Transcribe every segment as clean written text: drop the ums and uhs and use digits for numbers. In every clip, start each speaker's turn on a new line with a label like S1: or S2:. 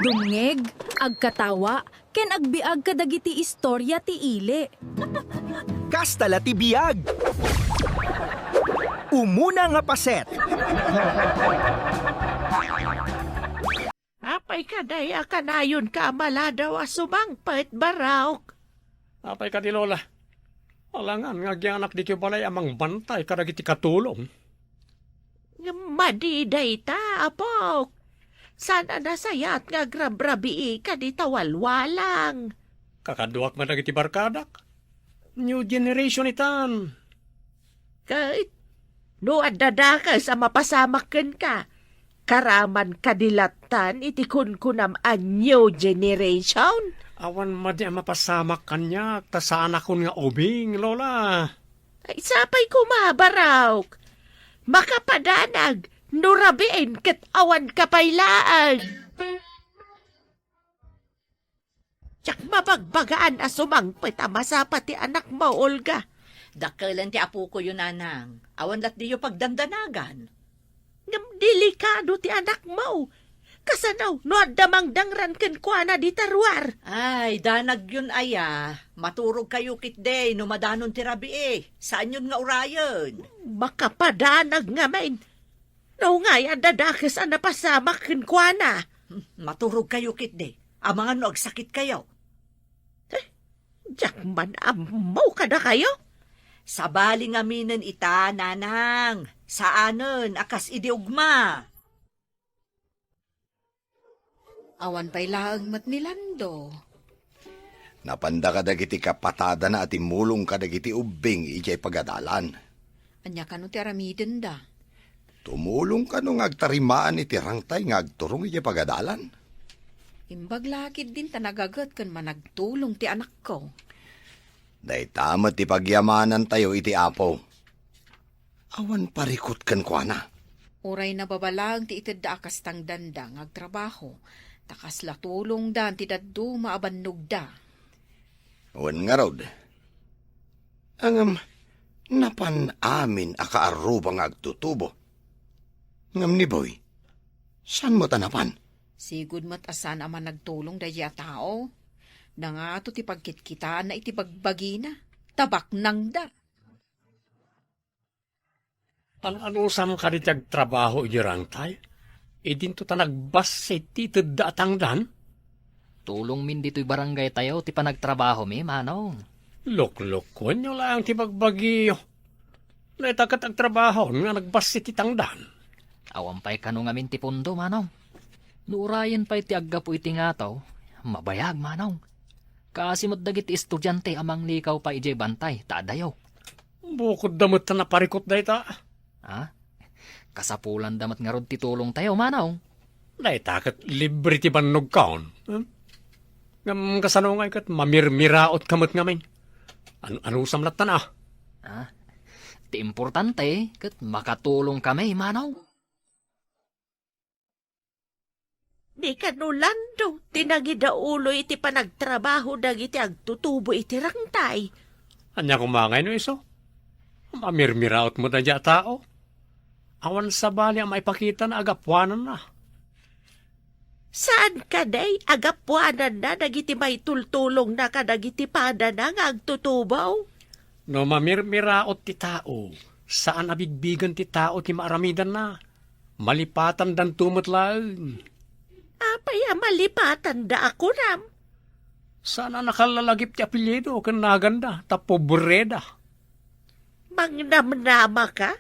S1: agdungeg, agkatawa, ken agbiag kadagiti istorya ti ili.
S2: Kastala ti biag. Umuna nga paset.
S3: Apay ka daya kanayon ka maladaw asumangpet barawk.
S4: Apay ka di Lola. Alangan nga gianak di kayo balay amang bantay kadagiti katulong.
S3: Madiday ta, apok. Sana nasayat nga grabrabii ka di tawalwalang.
S4: Kakaduak man dagiti barkadak. New generation itan.
S3: Kahit no adada ka sa mapasamaken ka. Karaman kadilatan iti kunkunam a new generation.
S4: Awan madi ang mapasamak kanyak, tasaan akon nga ubing, Lola.
S3: Ay sapay kumabarawk. Makapadanag, nurabiin ket awan kapailaan. Tsak mabagbagaan asumangpet masapa ti anak mo, Olga.
S5: Dakalan ti apo ko yun, nanang. Awan lat di yung pagdandanagan.
S3: Ngam delikado ti anak mo. Kasanaw, no adamang dangran ken kuana di tarwar.
S5: Ay, danag yun aya. Maturog kayo kitday, no madanon ti rabi eh. Saan yun nga urayon?
S3: Makapadanag nga main. No nga yan dadakes ang napasamak ken kuana.
S5: Maturog kayo kitday. Amangan no agsakit kayo.
S3: Diyak man amaw kada kayo.
S5: Sabali nga minen ita, nanang. Saanen, akas idiugma.
S6: Awan pa'y laang mat nilando.
S7: Napanda ka dagiti kapatada na at imulong ka dagiti ubing ijay pagadalan.
S6: Anya ka no ti aramiden da.
S7: Tumulong ka nung agtarimaan iti rangtay nga agturong ijay pagadalan.
S6: Imbag lakid din tanagagat kan managtulong ti anak ko.
S7: Day tamat ti pagyamanan tayo iti apo. Awan parikot kan kwa na.
S6: Uray na babalang ti itid da akas tang dandang agtrabaho. Takas latulong dan ti daddo maabannog da.
S7: Awan nga rod. Angam, napan amin akaarubang agtutubo. Ngam ni boy, saan mo tanapan?
S6: Sigud mat asan aman nagtulong daya tao. Nangato ti pagkitkitaan na iti bagbagina. Tabak nang da.
S4: Anusam ka di trabaho ijirang tay? Idinto ta nagbas sa titid da atangdan?
S8: Tulong min dito'y barangay tayo, ti panagtrabaho mi, manong.
S4: Lok-lokon nyo lang ti bagbagiyo. Naitakat ang trabaho nga nagbas sa titangdan.
S8: Awampay ka nung amin ti pundo, manong. Nuurayan pa'y ti agga po iti ngataw, mabayag, manong. Kasi dagit estudyante amang likaw pa ijay bantay, taadayaw.
S4: Bukod damot na naparikot da ita.
S8: Ha? Kasapulan damat nga rod ti tulong tayo, manong.
S4: Naitakat libre ti bannog kaon. Ngam kasanongay kat mamirmiraot kamot ngamin. Ano samlat na na?
S8: Ha? Ti importante, kat makatulong kami, manong.
S3: Di ka nulando, tinagida ulo iti panagtrabaho dagiti agtutubo iti rangtay.
S4: Anya kumangay no iso? Mamirmiraot mo na dya tao. Awan sa bali ang maipakita na agapwanan na.
S3: Saan ka day agapuanan na dagiti may tultulong na kadagiti pada na nga agtutubaw?
S4: No mamirmiraot ti tao, saan abigbigan ti tao ti maaramidan na? Malipatan dan tumot lang.
S3: Apay malipatan da ako ram.
S4: Sana nakalalagip ti apelyido ken naganda tapobreda.
S3: Mangnamnama ka?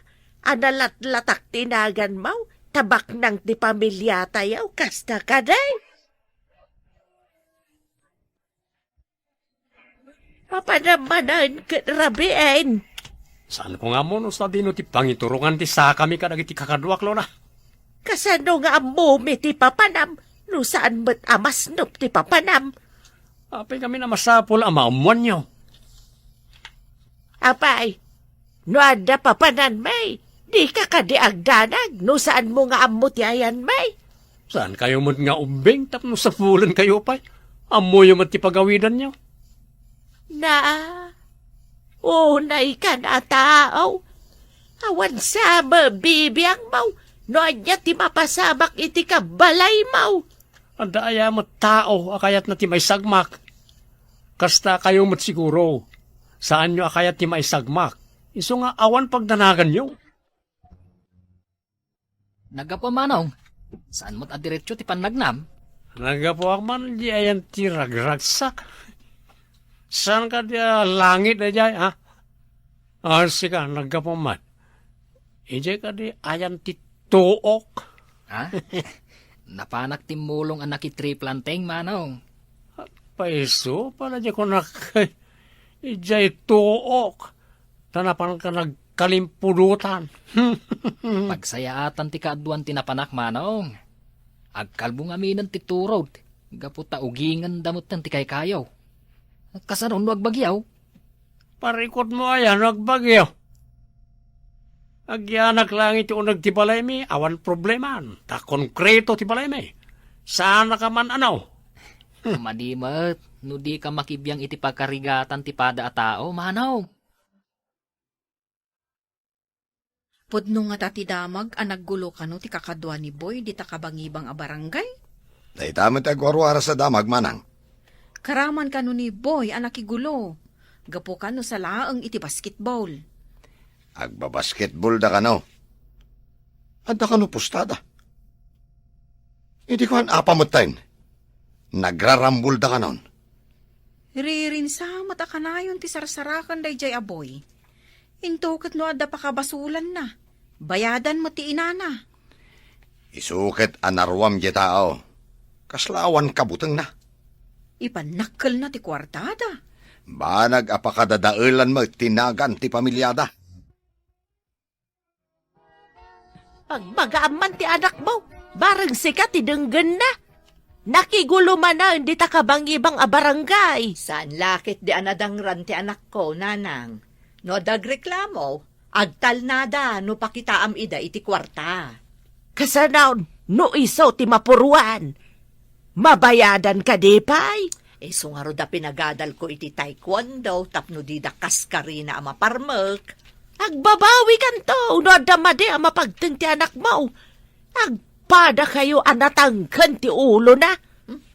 S3: Analat-latak tinagan mau? Tabak ng ti pamilya tayaw? Kasta ka day? Papanamanan ka rabiin.
S4: Saan ko nga mo no sa dino ti pangiturungan ti sa kami kadagiti kakadwak Lola?
S3: Kasano nga amumi ti papanam? No saan ba't amasnop ti papanam?
S4: Apay kami na masapol ang maamuan nyo.
S3: Apay, no ada papanan may, di ka kadiagdanag, no saan mo nga ammo ti ayan may?
S4: Saan kayo mo nga umbing tapno sa pulan kayo pa? Amoy mo ti pagawidan nyo.
S3: Na, unay ka na tao. Awan sa mabibiyang mau, no anya ti mapasamak iti kabalay mau.
S4: Andaya mo tao, akayat na ti may sagmak. Kasta kayo mo't siguro, saan nyo akayat ti may sagmak. Iso nga awan pagdanagan nyo.
S8: Nagapo manong, saan mo't adiretso ti pannagnam?
S4: Nagapuak man di ayan ti ragragsak. Saan ka di langit na jay, ha? Sika, nagapo man. Ijay ka di ayan ti tuok.
S8: Ha? Napanak timulong anak itri planteng manong.
S4: Paiso, pala di ko ijay tuok. Tanapan ka nagkalimpudutan.
S8: Pagsayaatan ti kaaduan tinapanak manong. Agkalbong aminan ti turod. Gaputa ugingan damot ng ti kaykayaw. Kasanon no agbagyaw?
S4: Parikot mo ayan, nagbagyo. Agyanak lang iti unag ti balay mi, awan probleman. Ta konkreto ti balay mi. Sana ka man ano?
S8: Madimat, no di ka makibiyang iti pagkarigatan ti pada a tao, manaw.
S6: Pudno nga tati damag, anaggulo ka no ti kakadwa ni Boy, di ta kabangibang a barangay.
S7: Dayta mo't agwarwara sa damag, manang.
S6: Karaman ka no ni Boy, anakigulo. Gapo ka no sa laang iti basketball.
S7: Agbabasketball da ka no. Adda ka no pustada. Hindi ko apa mo tayo. Nagrarambul da ka non.
S6: Ririn sa mata ka na yun ti sarsarakan day jay aboy. Intukat no adda pa kabasulan na. Bayadan mo ti inana.
S7: Isukit anarwam di tao. Kaslawan kabuteng na.
S6: Ipanakkel na ti kwartada.
S7: Banag apakadadaelan mo tinagan ti pamilyada.
S3: Pagbagaan man ti anak mo, barang sika ti denggan na. Nakigulo man na, hindi ta kabang-ibang a barangay.
S5: Saan lakit di anadangran ti anak ko, nanang? No dagreklamo, agtal nada no pakitaam ida iti kwarta.
S3: Kasanaw, no iso ti mapuruan. Mabayadan ka di pay.
S5: Sungaro da pinagadal ko iti taekwondo, tapno di da kaskarina ama parmek.
S3: Agbabawi kan to, no damade ang mapagteng ti anak mo. Agpada kayo anatangkan ti ulo na.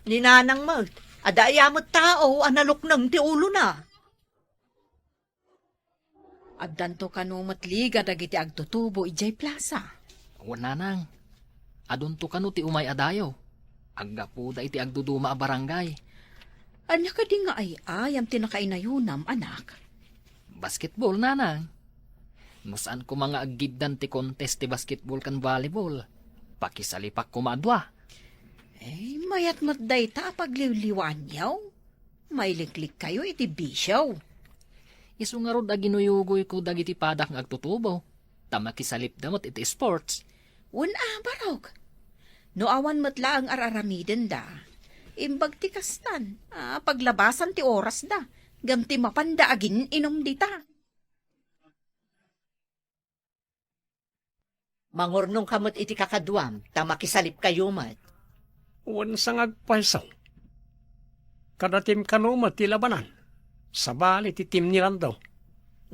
S5: Ninanang mo, adayamot tao, analuknang ti ulo na.
S6: Addanto ka no matliga dagiti agtutubo ijay plaza.
S8: Wala nang. Adunto ka no ti umay adayo. Aggapuda iti agduduma a barangay.
S6: Anya ka di nga ay ayam tinakainayunam, anak.
S8: Basketball nanang. Masaan ko mga aggidan ti contest ti basketball kan volleyball. Pakisalipak ko madwa.
S6: Mayat mat dayta pagliwliwan yaw. May liklik kayo iti bisyaw.
S8: Isu nga rod aginuyugoy ko dagiti padak nga agtutubo. Tamakisalip damot iti sports.
S6: Barog. No awan matla ang araramiden da. Imbag ti kastan. Paglabasan ti oras da. Gamti mapanda agin inom dita.
S5: Mangurnong kamot iti kakadwam, tamakisalip kayo mat.
S4: Wan sang agpaisaw. Kadatim kanumat ti labanan. Sabali ti tim nilandaw.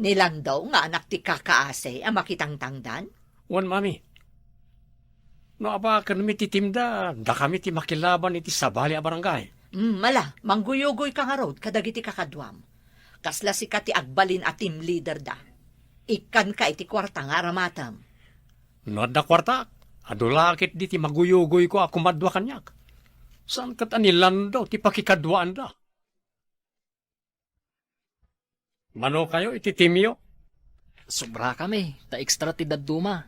S5: Nilandaw nga anak ti kakaase, ang makitangtangdan.
S4: Wan mami. No aba kanumi ti timda, da kami ti makilaban iti sabali a barangay.
S5: Mala, mangguyugoy ka nga rod, kadagiti kakadwam. Kasla si ka ti agbalin at team leader da. Ikan ka iti kwarta nga ramatam.
S4: No da kwarta, adulakit di ti maguyugoy ko ako madwa kanyak. Saan kat anilan daw ti pakikadwaan da? Mano kayo iti timyo?
S8: Sobra kami, ta ekstra ti dadduma.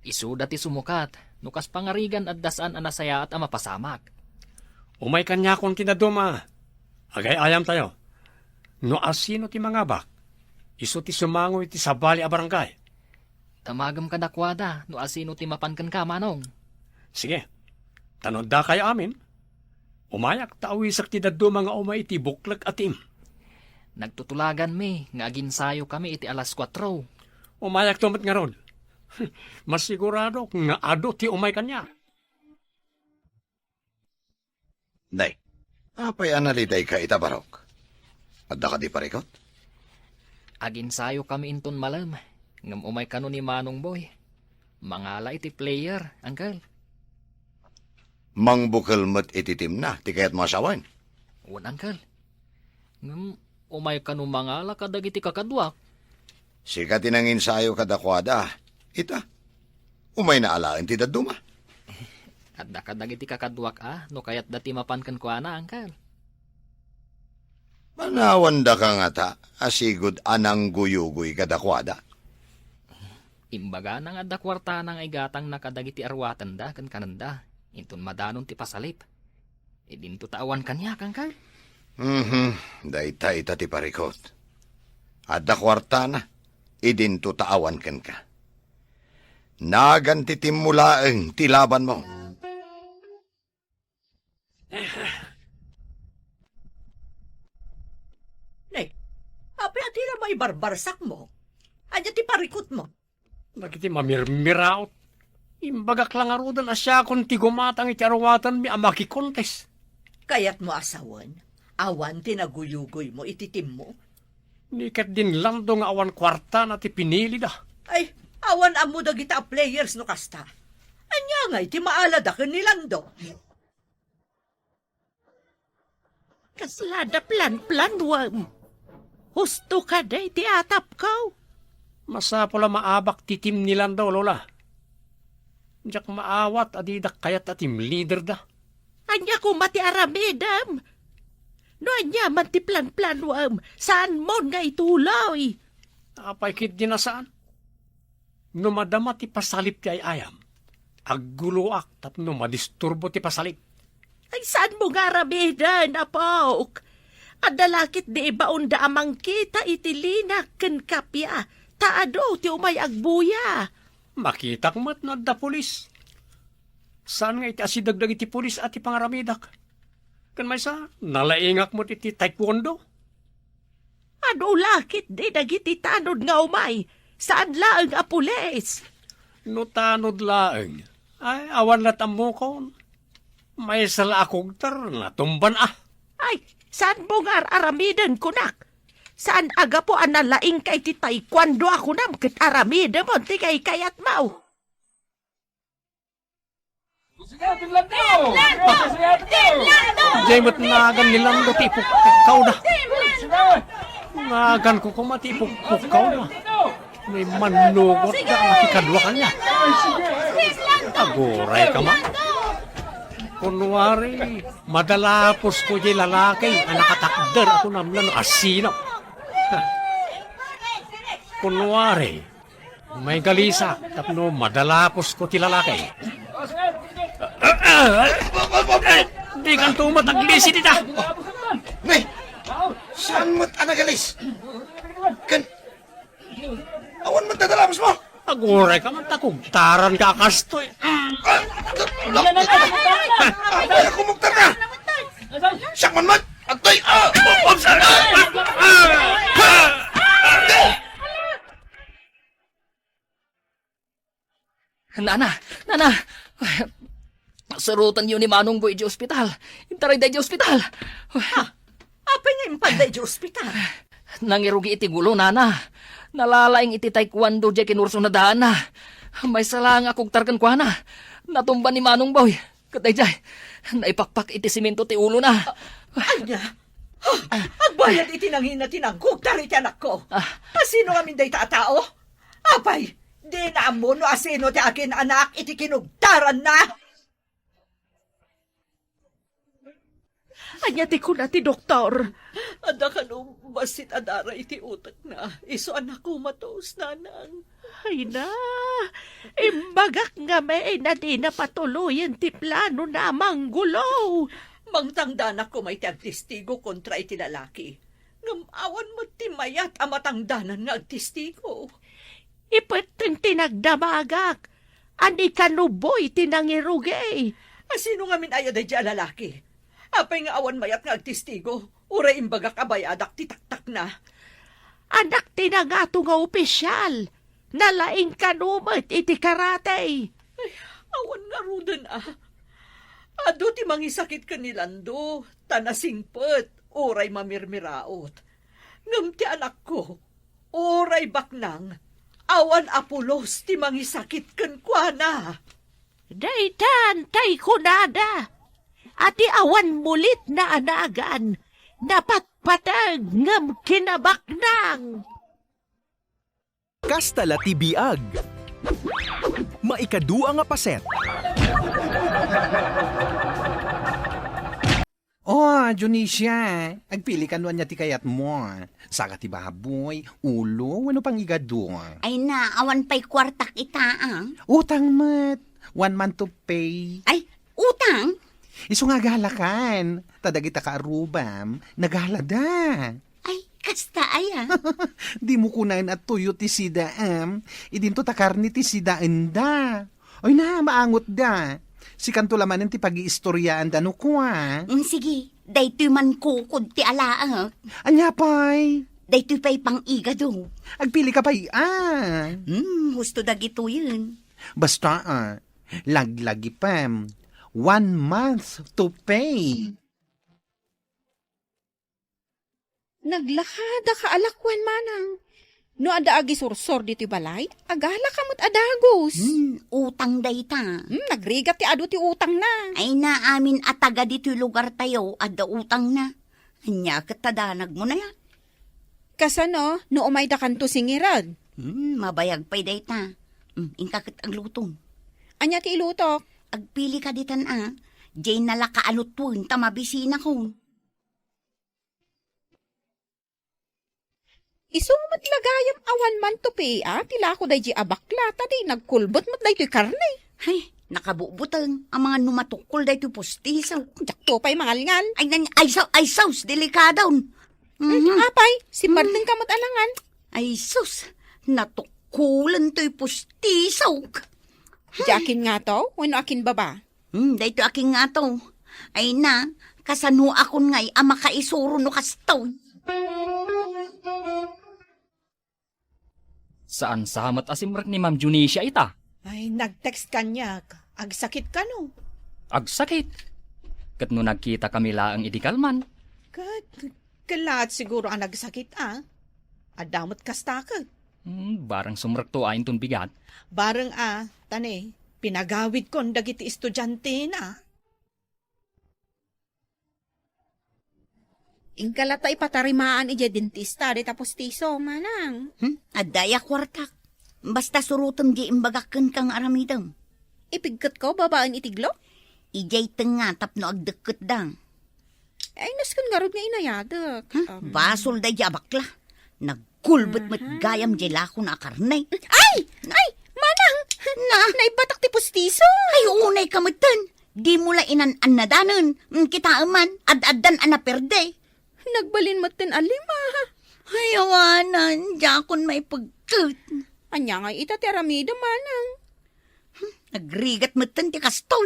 S8: Isuda ti sumukat, nukas pangarigan at dasan anasaya at amapasamak.
S4: Umay kanya kong tinaduma. Agay ayam tayo. No asino ti mga bak? Iso ti sumango iti sabali a barangay.
S8: Tamagam ka nakwada, no asino ti mapankan ka manong.
S4: Sige, tanod da kayo amin. Umayak taawisak ti dadduma nga umay iti buklag atim.
S8: Nagtutulagan mi, nga aginsayo kami iti alas 4.
S4: Umayak tumat nga ron. Mas sigurado nga ado ti umay kanya.
S7: Day, apay analiday ka itabarok. Adda ka di parikot?
S8: Aginsayo kami inton malam, ngam umay kano ni Manong Boy. Mangala iti player, uncle.
S7: Mangbukal mat ititim na, ti kayat masawan.
S8: Wan, Uncle. Umay ka nung mangala kadagiti kakadwak.
S7: Sika tinangin sayo kadakwada. Ita, umay na alaan ti daduma.
S8: At kadagiti kakadwak no kayat dati mapankan ko ana, Uncle.
S7: Manawan da ka nga ta, asigod anang guyugoy kadakwada.
S8: Imbaga nang adda kwarta nang igatang nakadagiti arwatan da kan kananda. Intun madanon ti pasalip. Idinto tawan kanya, Uncle.
S7: Dayta ita ti parikot. Adda kwarta na, idinto taawan ken ka. Naganti timulaeng tilaban mo.
S5: Apay ati na may barbarsak mo. Anya ti parikot mo.
S4: Nagiti mamirmiraot. Imbagak lang arudan asya kung ti gumatang iti arwatan mi amaki kontes.
S5: Kayat mo asawan, awan tinaguyugoy mo, ititim mo.
S4: Nikat din lang do nga awan kwarta na ti pinili da.
S5: Ay, awan amo dagita a players no kasta. Anya nga iti maalada ka nilando.
S3: Kaslada plan-plan, wam. Husto ka day, ti atap kaw.
S4: Masapula maabak titim nilan daw, Lola. Diyak maawat adidak kayat atim leader da.
S3: Anya ko mati aramidam. No anya man ti plan-plan, wam. Saan mo nga itulaw,
S4: Apay kit dinasaan. No madama ti pasalip ti ay ayam. Agguluak tapno madisturbo ti pasalip.
S3: Ay saan mo nga aramidan, apok? Adalakit di ibaon da amang kita itilinak ken kapya. Taado ti umay agbuya.
S4: Makitak mat na da pulis. Saan nga iti asidagdag iti pulis at ipangaramidak? Kan may sa, nalaingak mo iti taekwondo.
S3: Ano lakit di dagiti tanod nga umay? Saan laang a pulis?
S4: No tanod laeng. Ay, awan na tamo ko. May sala akong natumban
S3: Ay, saan mo nga aramidan kunak? Saan aga po analaing kay ti taekwondo ako nam ket aramida mo ti kay kayat mau?
S4: Jay mo't nagan nilang do tipok kaw na. Nagan ko kumatipok kaw na. May manugot na ang nakikadwa kanya. Agoray ka ma. Kunwari, madalapos ko di lalaki ang nakatakder ako namlan no asino. Kunwari, may galisa tapno madalapos ko ti lalaki. Di kan tumataglisi dita.
S7: Nay, saan mo't anagalis? Kan, awan mo't dadalapos mo?
S4: Agoray ka man takugtaran ka kastoy.
S7: Ay, kumugtar na! Siyak man mat! Agtoy!
S8: Nana! Sarutan yun ni Manong Boy di ospital. Intaray day di ospital.
S5: Apay nga impanday di ospital.
S8: Nangirugi iti gulo, Nana. Nalalaing iti taekwondo di kinurso na daan na. May salang akong tarkan kwa na. Natumba ni Manong Boy. Katay jay, naipakpak iti simento ti ulo na.
S5: Anya? Agbayad iti nangina tinangkog tari ti anak ko. Asino kami day taatao? Apay, di na mo no asino ti akin anak iti kinugtaran na.
S3: Anya ti ko na ti doktor.
S5: Ada ka nung basit adara iti utak na. Iso anak ko matos nanang.
S3: Ay na, imbagak nga may na di na patuloyin ti plano na manggulo.
S5: Mangtangdanak ko may tiagtistigo kontra iti lalaki. Ngamawan mo ti mayat amatangdanan nga agtistigo.
S3: Ipeteng tinagdamagak. Ani kanuboy tinangirugay.
S5: Asino nga min ayad ay dyan lalaki? Apay nga awan mayat nga agtistigo. Uray imbaga kabayadak titaktak na.
S3: Anak tinangato nga opisyal. Nalaing kanumat iti karatay.
S5: Ay, awan nga rudan Ado ti mangisakit ka nilando. Tanasingpet. Uray mamirmiraot. Ngam ti anak ko. Uray baknang. Awan apulos ti mangisakit kan kwa na.
S3: Daytan, tay kunada. Ati awan mulit na anagan. Napatpatag ngam kinabaknang.
S2: Kastala ti biag. Maikadua nga paset.
S9: Oh, Junisha, agpili ka niya ti kayat mo. Saka ti baboy, ulo, ano pang igado.
S10: Ay na, awan pa'y kwartak itaang.
S9: Utang mat, 1 month to pay.
S10: Ay, utang?
S9: Iso nga galakan, tadagita ka arubam, nagalada.
S10: Ay, kasta aya.
S9: Di mo kunain at tuyo ti sidaam, idinto takarni ti sidaan da. Oy na, maangot da. Si kanto lamanin ti pag-iistoryaan da no ko
S10: Sige, daytoy man kukod ti alaang.
S9: Anya pay,
S10: Daytoy pa'y pang-iga do.
S9: agpili ka pay
S10: Gusto dagito yun.
S9: Basta laglagi pam, 1 month to pay.
S6: Naglakada ka alakwan manang. No ada agi sursor dito balay, agala ka mo't adagos.
S10: Utang dayta.
S6: Nagrigat ti ado ti utang na.
S10: Ay na amin ataga dito'y lugar tayo, adda utang na. Anya katadanag mo na yan.
S6: Kasano, no umay da kanto singiran.
S10: Mabayag pa'y dayta. Ingkakit ang lutong.
S6: Anya ti ilutok.
S10: Agpili ka ditan Jane nala kaalutwon, tamabisina ko.
S6: Isong matlagayam awan man to pay tila ko day di abakla, tadi nagkulbot mat day to'y karne.
S10: Ay, nakabubutang ang mga numatukol dayto'y pustisaw.
S6: Jakto pa'y mangalngal.
S10: Ay sus, delikadaw.
S6: Apay, si Martin kamot alangan.
S10: Ay sus, natukulan to'y pustisaw.
S6: Jakin nga to, wano akin baba.
S10: Dayto aking nga to. Ay na, kasano akon ngay ang makaisuro no kastaw.
S8: Saan samat asimrak ni Ma'am Junisha ita?
S5: Ay, nag-text kanya. Agsakit ka no.
S8: Agsakit. Kat no nagkita kami laang idikalman.
S5: Kalat siguro ang nagsakit Adamot kastakot.
S8: Barang sumrak to ayon ton bigat.
S5: Barang tane, pinagawid kon dagiti estudyante na.
S6: Ingkalata ipatarimaan ija dentista de tapos tiso manang.
S10: Adaya kwartak. Basta surutom di imbagakan kang aramidam.
S6: Ipigkat ko babaan itiglo?
S10: Ijay tenga tapno agdeket dang.
S6: Ay naskan nga rod nga inayadak.
S10: Basol day abakla. Nagkulbet met gayam jela ko na karnay.
S6: Ay! Manang! Naibatak ti pustiso!
S10: Ay, unay kamutan. Di mula inan-an na danon. Kita aman, ad-addan anaperde.
S6: Nagbalin mo tin alima.
S10: Ay, awanan, jakon may pagkat.
S6: Anya nga ita ti aramida manang.
S10: Nagrigat mo ti kastol.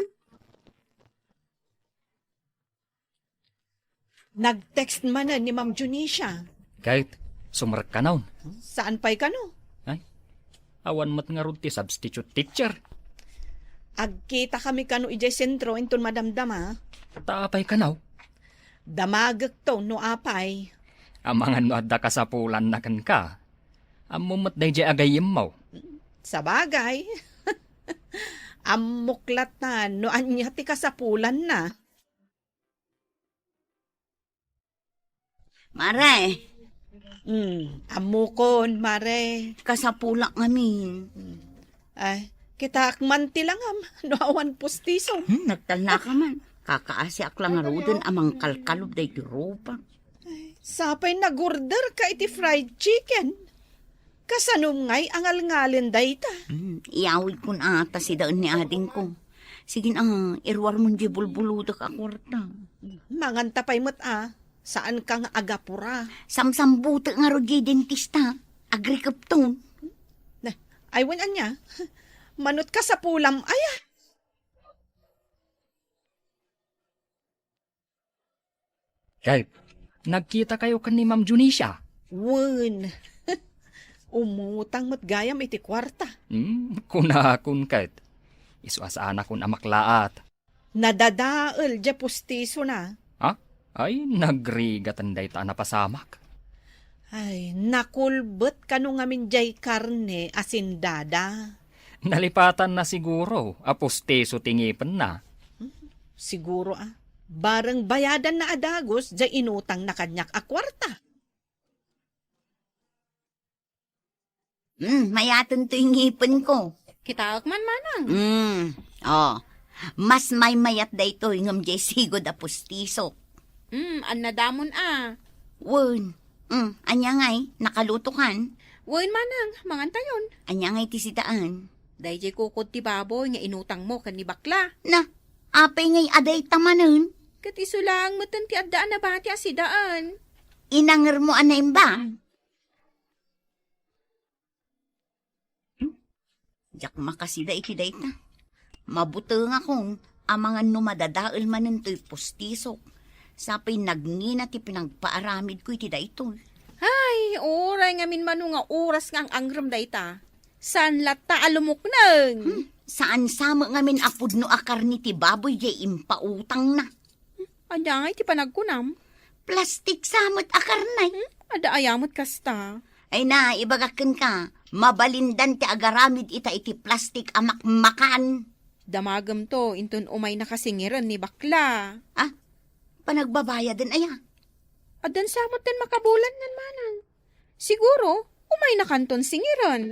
S5: Nag-text man ni Ma'am Junisha.
S8: Kahit sumrak ka naon.
S5: Saan pa'y ka no?
S8: Awan mat nga rod ti substitute teacher.
S5: Agkita kami kano ijay sentro inton madamdama.
S8: Taapay ka naw.
S5: Damagak to no apay.
S8: Amangan no adda kasapulan na kan ka. Amumot day jay agayim mo.
S5: Sa bagay. Amuklat na no anya ti kasapulan na.
S10: Mare,
S5: amukon, mare.
S10: kasapulak ngamin.
S5: Ay, kita akmanti lang no awan pustiso.
S10: Nagtalna ka man. Kakaasi ak lang arudon amang kalkalob day ti ropa.
S5: Sapay nag-order ka iti fried chicken. Kasanong ngay angal-ngalin day ta.
S10: Iawid kun ata si daan ni ading ko. Sige irwar mo di bulbuludak akwarta.
S5: Mangantapay mo't saan kang agapura?
S10: Samsambuta nga rodya dentista. Agrikapton.
S5: Aywan anya. Manot ka sa pulam, aya.
S8: Kahit nagkita kayo kan ni Ma'am Junisha.
S5: Wen. Umutang mo't gayam iti kwarta.
S8: Kunakun kahit. Isuasaan akong amaklaat.
S5: Nadadaal dya pustiso na.
S8: Ay, nagrigatan day ta napasamak.
S5: Ay, nakulbet kanu ngamin jay karne asindada.
S8: Nalipatan na siguro, aposteso tingipan na.
S3: Siguro barang bayadan na adagos, jay inutang na kanyak akwarta.
S10: Mayaton to yung ngipin ko.
S6: Kitaak man manang.
S10: Mas may mayat da ito yung jay sigod apustiso.
S6: Annadamon
S10: Wun, anya ngay, nakalutukan.
S6: Wain manang, mangantayon.
S10: Anya ngay tisidaan.
S6: Day jay kukod ti baboy nga inutang mo kan ni bakla.
S10: Na, apay ngay aday tamanun.
S6: Kat isulang matan ti addaan na bati asidaan.
S10: Inanger mo anay ba? Jak makasida iti dayta. Mabuto nga kung amangan no madadaal manen to'y postisok. Sapay nagngina ti pinagpaaramid ko iti dayto.
S6: Ay, oray nga min manu nga oras nga ang angram dayta. San lata alumuknang?
S10: Saan sama nga min apud no akar ni ti baboy jay impautang na.
S6: Ada nga ti panagkunam.
S10: Plastik samot akar na.
S6: Ada ayamot kasta.
S10: Ay na, ibagakan ka. Mabalindan ti agaramid ita iti plastik amakmakan.
S6: Damagam to, inton umay nakasingiran ni bakla.
S10: Panagbabayadan aya.
S6: Adan samot din makabulan nan manang. Siguro, umay na kanton singiran.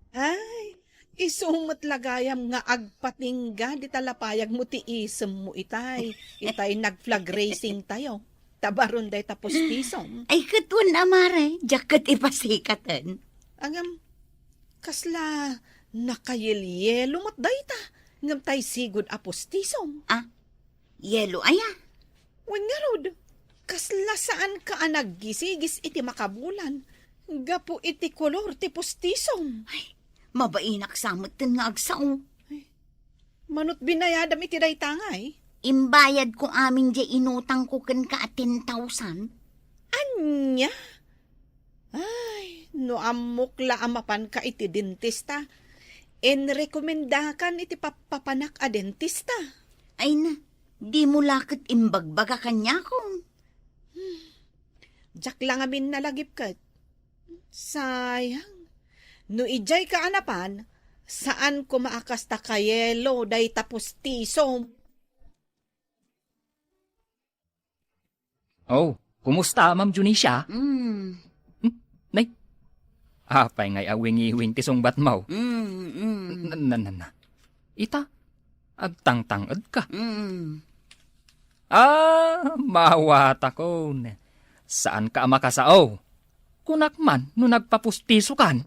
S3: Ay, isumot lagayam nga agpatingga di talapayag mo ti isem mo itay. Itay nag-flag racing tayo. Tabaron day tapos tisom.
S10: Ay katun amare, jaket ipasikatan.
S3: Agam, kasla nakayelyelo mat day ta. Ngam tay sigod apostisom.
S10: Yelo aya.
S3: Wen nga rod, kasla saan ka naggisigis iti makabulan. Gapo iti kolor ti postisom.
S10: Mabainak samot ten nga agsao.
S3: Manot binayadam iti day tangay.
S10: Imbayad ko amin di inutang ko ken ka at 10,000.
S3: Anya? Ay, no amok la amapan ka iti dentista. Enrekomendakan iti papapanak a dentista.
S10: Ay na, di mo lakit imbagbaga kanya ko.
S3: Diyak lang amin nalagip kat. Sayang. No ijay ka anapan, saan ko maakasta kayelo day tapos tisom?
S8: Oh, kumusta, Ma'am Junisha? Nay, apay ngay awing-iwing ti sungbat mo. Na. Ita, agtang-tangad ka. Mawata ko. Saan ka makasao? Kunak man, no nagpapustiso kan.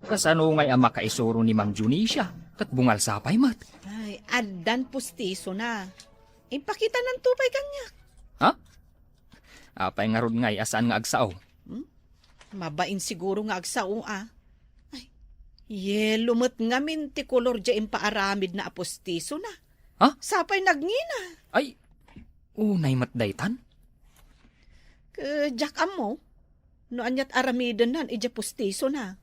S8: Kasano ngay ang makaisuro ni Ma'am Junisha? Kat bungal sapay mat.
S3: Ay, adan pustiso na. Ipakita ng tupay kanya.
S8: Ha? Apay nga rod ngay asaan nga agsao.
S3: Mabain siguro nga agsao Ay, yelo met ngamin ti kolor dya impaaramid na apostiso na.
S8: Ha?
S3: Sapay nagngina.
S8: Ay, unay matdaytan?
S3: Jak mo, no anyat aramidan nan ija postiso na.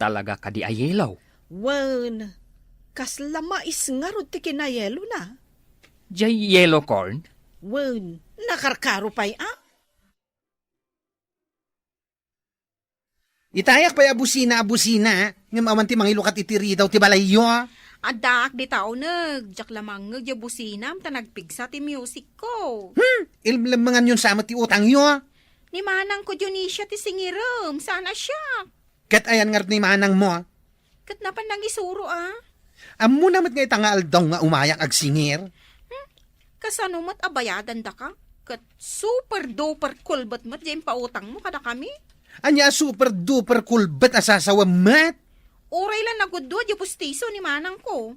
S8: Talaga ka di ayelaw.
S3: Wen, kaslama isngarod ti kinayelo na.
S8: Jay yellow corn?
S3: Wen, nakarkaro pa'y
S9: Itayak pa'y abusina, ngam awan ti mangilukat itiri daw ti balayo.
S6: Adak di tao jak lamang businam ta nagpigsa ti music ko.
S9: Ilmlamangan yun sama ti utang yo.
S6: Ni manang ko Dionisio ti singiram, sana siya.
S9: Kat ayan nga ni manang mo.
S6: Kat napan nang isuro
S9: Amo namat nga itangal daw nga umayak ag singir.
S6: Kasano mat abayadan da ka? Kat super duper cool bat mat dyan pautang mo kada kami?
S9: Anya super duper cool bet asasawa mat.
S6: Oray lang naguddo di pustiso ni manang ko.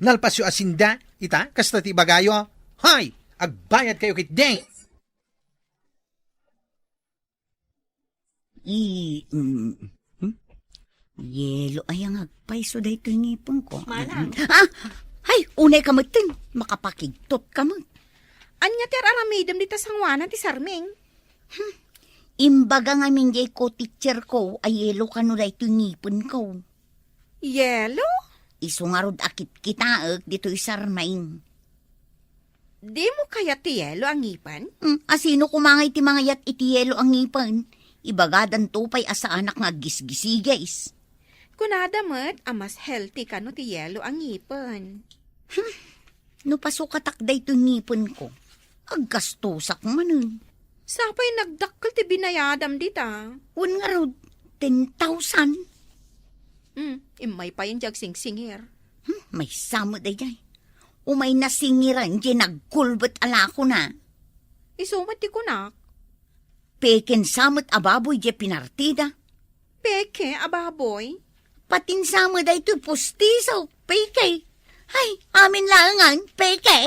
S9: Nalpas yu asinda, ita, kasta ti bagayo. Hay, agbayad kayo kit deng.
S10: Yelo ayang agpaiso da ito yung ipon ko.
S6: Manang.
S10: Ay, unay ka matin. Makapakigtot ka mo.
S6: Anya ter aramidam dita sangwana ti sarming.
S10: Imbaga nga minjay ko teacher ko, ay yelo ka no da ito yung ipon ko.
S6: Yelo?
S10: Isungarod akit kita dito isarmaing.
S6: Di mo kaya tiyelo ang ngipan?
S10: Asino kumangay ti mga yat iti yelo ang ngipan? Ibagadan tupay asa anak nga gisgisigais.
S6: Kunada mo't, mas healthy ka no tiyelo ang ngipan.
S10: No pasukatakday to ngipon ko. Aggastosak man.
S6: Sapay nagdakkel ti binayadam dita.
S10: Un nga raw, 10,000.
S6: Imay pa yung jag singsingir.
S10: May samot ay jay. Umay nasingiran, di nagkulbot ala ko na.
S6: Isumat ti kunak.
S10: Peken samot ababoy di pinartida.
S6: Peke, ababoy.
S10: Patin samot ay to pustiso, peke. Ay, amin langan, peke.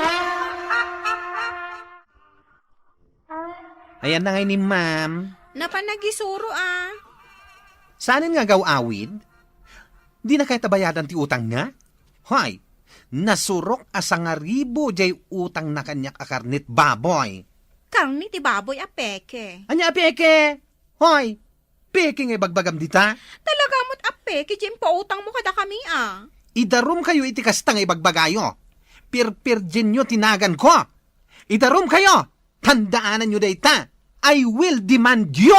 S9: Ayan na ngay ni ma'am.
S6: Napanagisuro ah.
S9: Saanin nga awid? Di na kaya tabayadan ti utang nga? Hoy, nasurok asangaribo jay utang na kanyak akarnit baboy.
S6: Karni ti baboy a peke.
S9: Anya peke? Hoy, peke nga bagbagam dita?
S6: Talaga mo't a peke, Jim, pautang mo kada kami ah.
S9: Idarum kayo iti kastang ibagbagayo. Pirpirgin nyo tinagan ko. Idarum kayo. Tandaanan nyo dayta. I will demand you.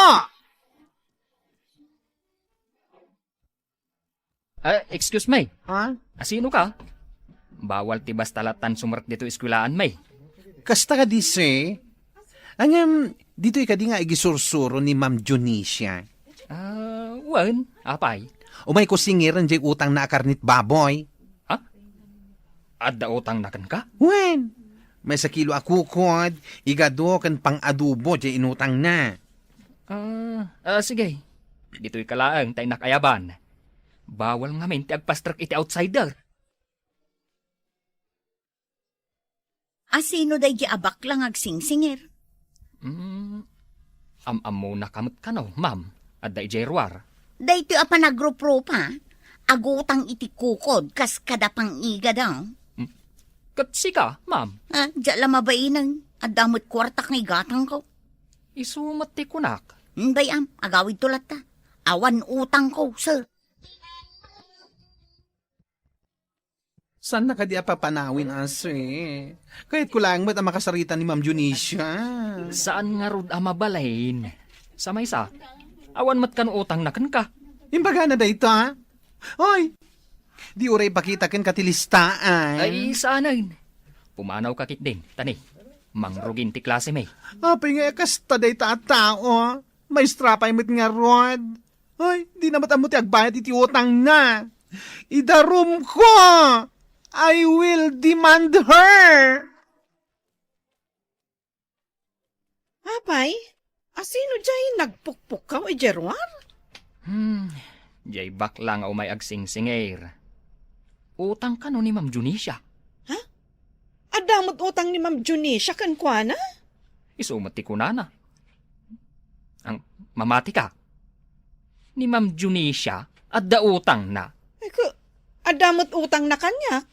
S8: Excuse me.
S9: Ha?
S8: Asino ka? Bawal ti bastalatan sumrek dito eskwelaan, may.
S9: Kasta ka dise? Angam, dito ikadi nga igisursuro ni Ma'am Junicia.
S8: Wan, apay.
S9: Umay ko singiran jay utang na akarnit baboy.
S8: Ha? Adda utang na kan ka?
S9: Wen, may sa kilo akukod, igado kan pang adubo jay inutang na.
S8: Sige. Dito'y kalaang tay nakayaban. Bawal nga min ti agpastrak iti outsider.
S10: Asino day di abak lang agsingsingir.
S8: Am-amo na kamot ka no, ma'am. Adda ijerwar.
S10: Day ti apanagrupropa. Agutang iti kukod kas kada pang iga daw.
S8: Katsi ka, ma'am.
S10: Diyan lamabainan. Adamot kwartak ng igatang ko.
S8: Isumat ti kunak.
S10: Bayam, agawid tulat ta. Awan utang ko, sir.
S9: San na kadi papanawin ase? Kahit kulang mo't ang makasarita ni Ma'am Junicia.
S8: Saan nga rod amabalain? Sa may sa, awan mat kan utang na kan ka.
S9: Imbaga na dayta. Hoy, di uray pakita ken katilistaan.
S8: Ay, saanin? Pumanaw kakit din, tani. Mangrugin ti klase may.
S9: Apay nga kasta dayta at tao. May strapay mo't nga rod. Hoy, di na matamot agbayad iti utang na. Idarum ko! I will demand her!
S3: Apay, asino dyan nagpukpuk ka o Jerwar?
S8: Jay bakla nga umay agsingsingir. Utang ka no ni Ma'am Junicia.
S3: Adamot utang ni Ma'am Junicia kan kwa na?
S8: Isumat ti kunana. Ang mamati ka. Ni Ma'am Junicia, adda utang na.
S3: Adamot utang na kanyak.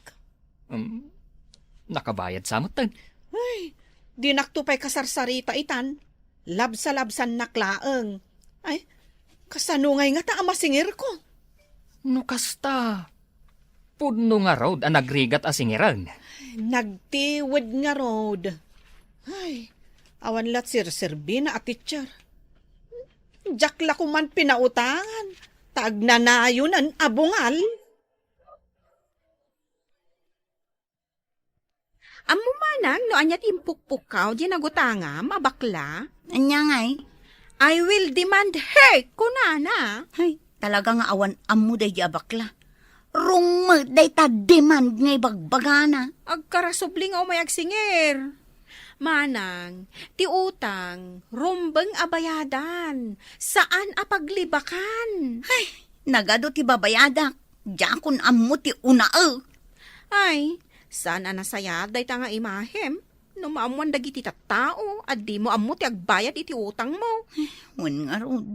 S8: Nakabayad sa mutan.
S3: Ay, di naktupay kasarsarita itan. Labsa-labsan naklaeng. Ay, kasanungay nga ta amasingir ko.
S8: No kasta. Pudno nga road ang nagrigat asingiran.
S3: Nagtiwid nga road. Ay, awan lat sir-serbi na atitsyar. Jakla ko man pinautangan. Tagnanayon ang abungal.
S6: Amo manang no anyat impukpukaw di nagutanga mabakla.
S10: Anya ngay?
S6: I will demand her kunana.
S10: Ay, talaga nga awan amu day di abakla. Rung day ta demand ngay bagbagana.
S6: Agkarasubling o may agsingir. Manang, ti utang, rumbeng abayadan, saan apaglibakan?
S10: Ay, nagado ti babayadak. Jakon amu ti unao.
S6: Ay, saan nasayad day ta nga imahem? No maamuan dagiti tattao, at di mo amu ti agbayad iti utang mo.
S10: Wan nga rod.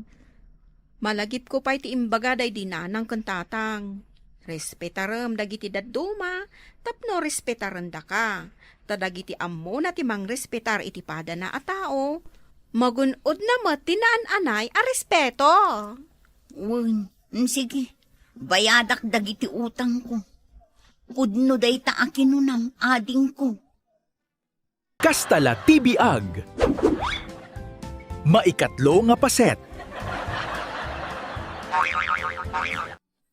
S6: Malagip ko pa iti imbaga day dinanang kantatang. Respetarem dagiti dadduma, tapno respetaran da ka. Tadagiti ammo na timang respetar iti pada na a tao. Magunod na mo tinaan anay a respeto.
S10: Wan, sige. Bayadak dagiti utang ko. Pudno day ta akinunam ading ko.
S2: Kastala ti biag. Maikatlo nga paset.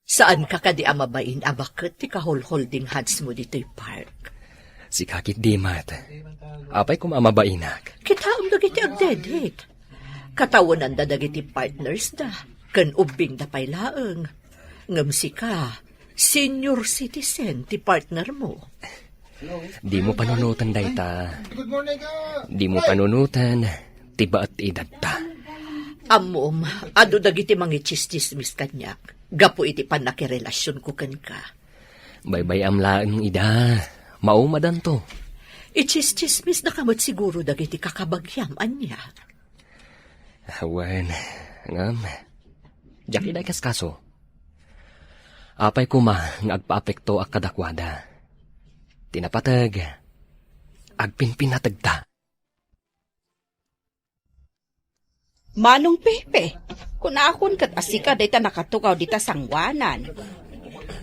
S3: Saan ka kadi amabain abakit ti kahol-holding hands mo dito'y park?
S11: Si kakit dimat. Apay ko mamabainak.
S3: Kitaam dagiti agdedit. Katawanan da dagiti partners da. Kan ubing da pay laeng. Ngam si ka, senior citizen ti partner mo.
S11: Di mo panunutan dayta. Di mo panunutan, tiba at edad ta.
S3: Amom, ado dagiti mangichistismis kanyak. Gapo iti panakirelasyon ko kan ka.
S11: Baybay amlaan ida. Maumadan to.
S3: Ichistismis na kamot siguro dagiti kakabagyam anya.
S11: Awan, ngam. Diyak iday kas kaso. Apay kuma nga agpaapekto ak kadakwada. Tinapatag. Agpinpinatagta.
S6: Manong Pepe, kung akon kat asika dayta nakatukaw dita sangwanan.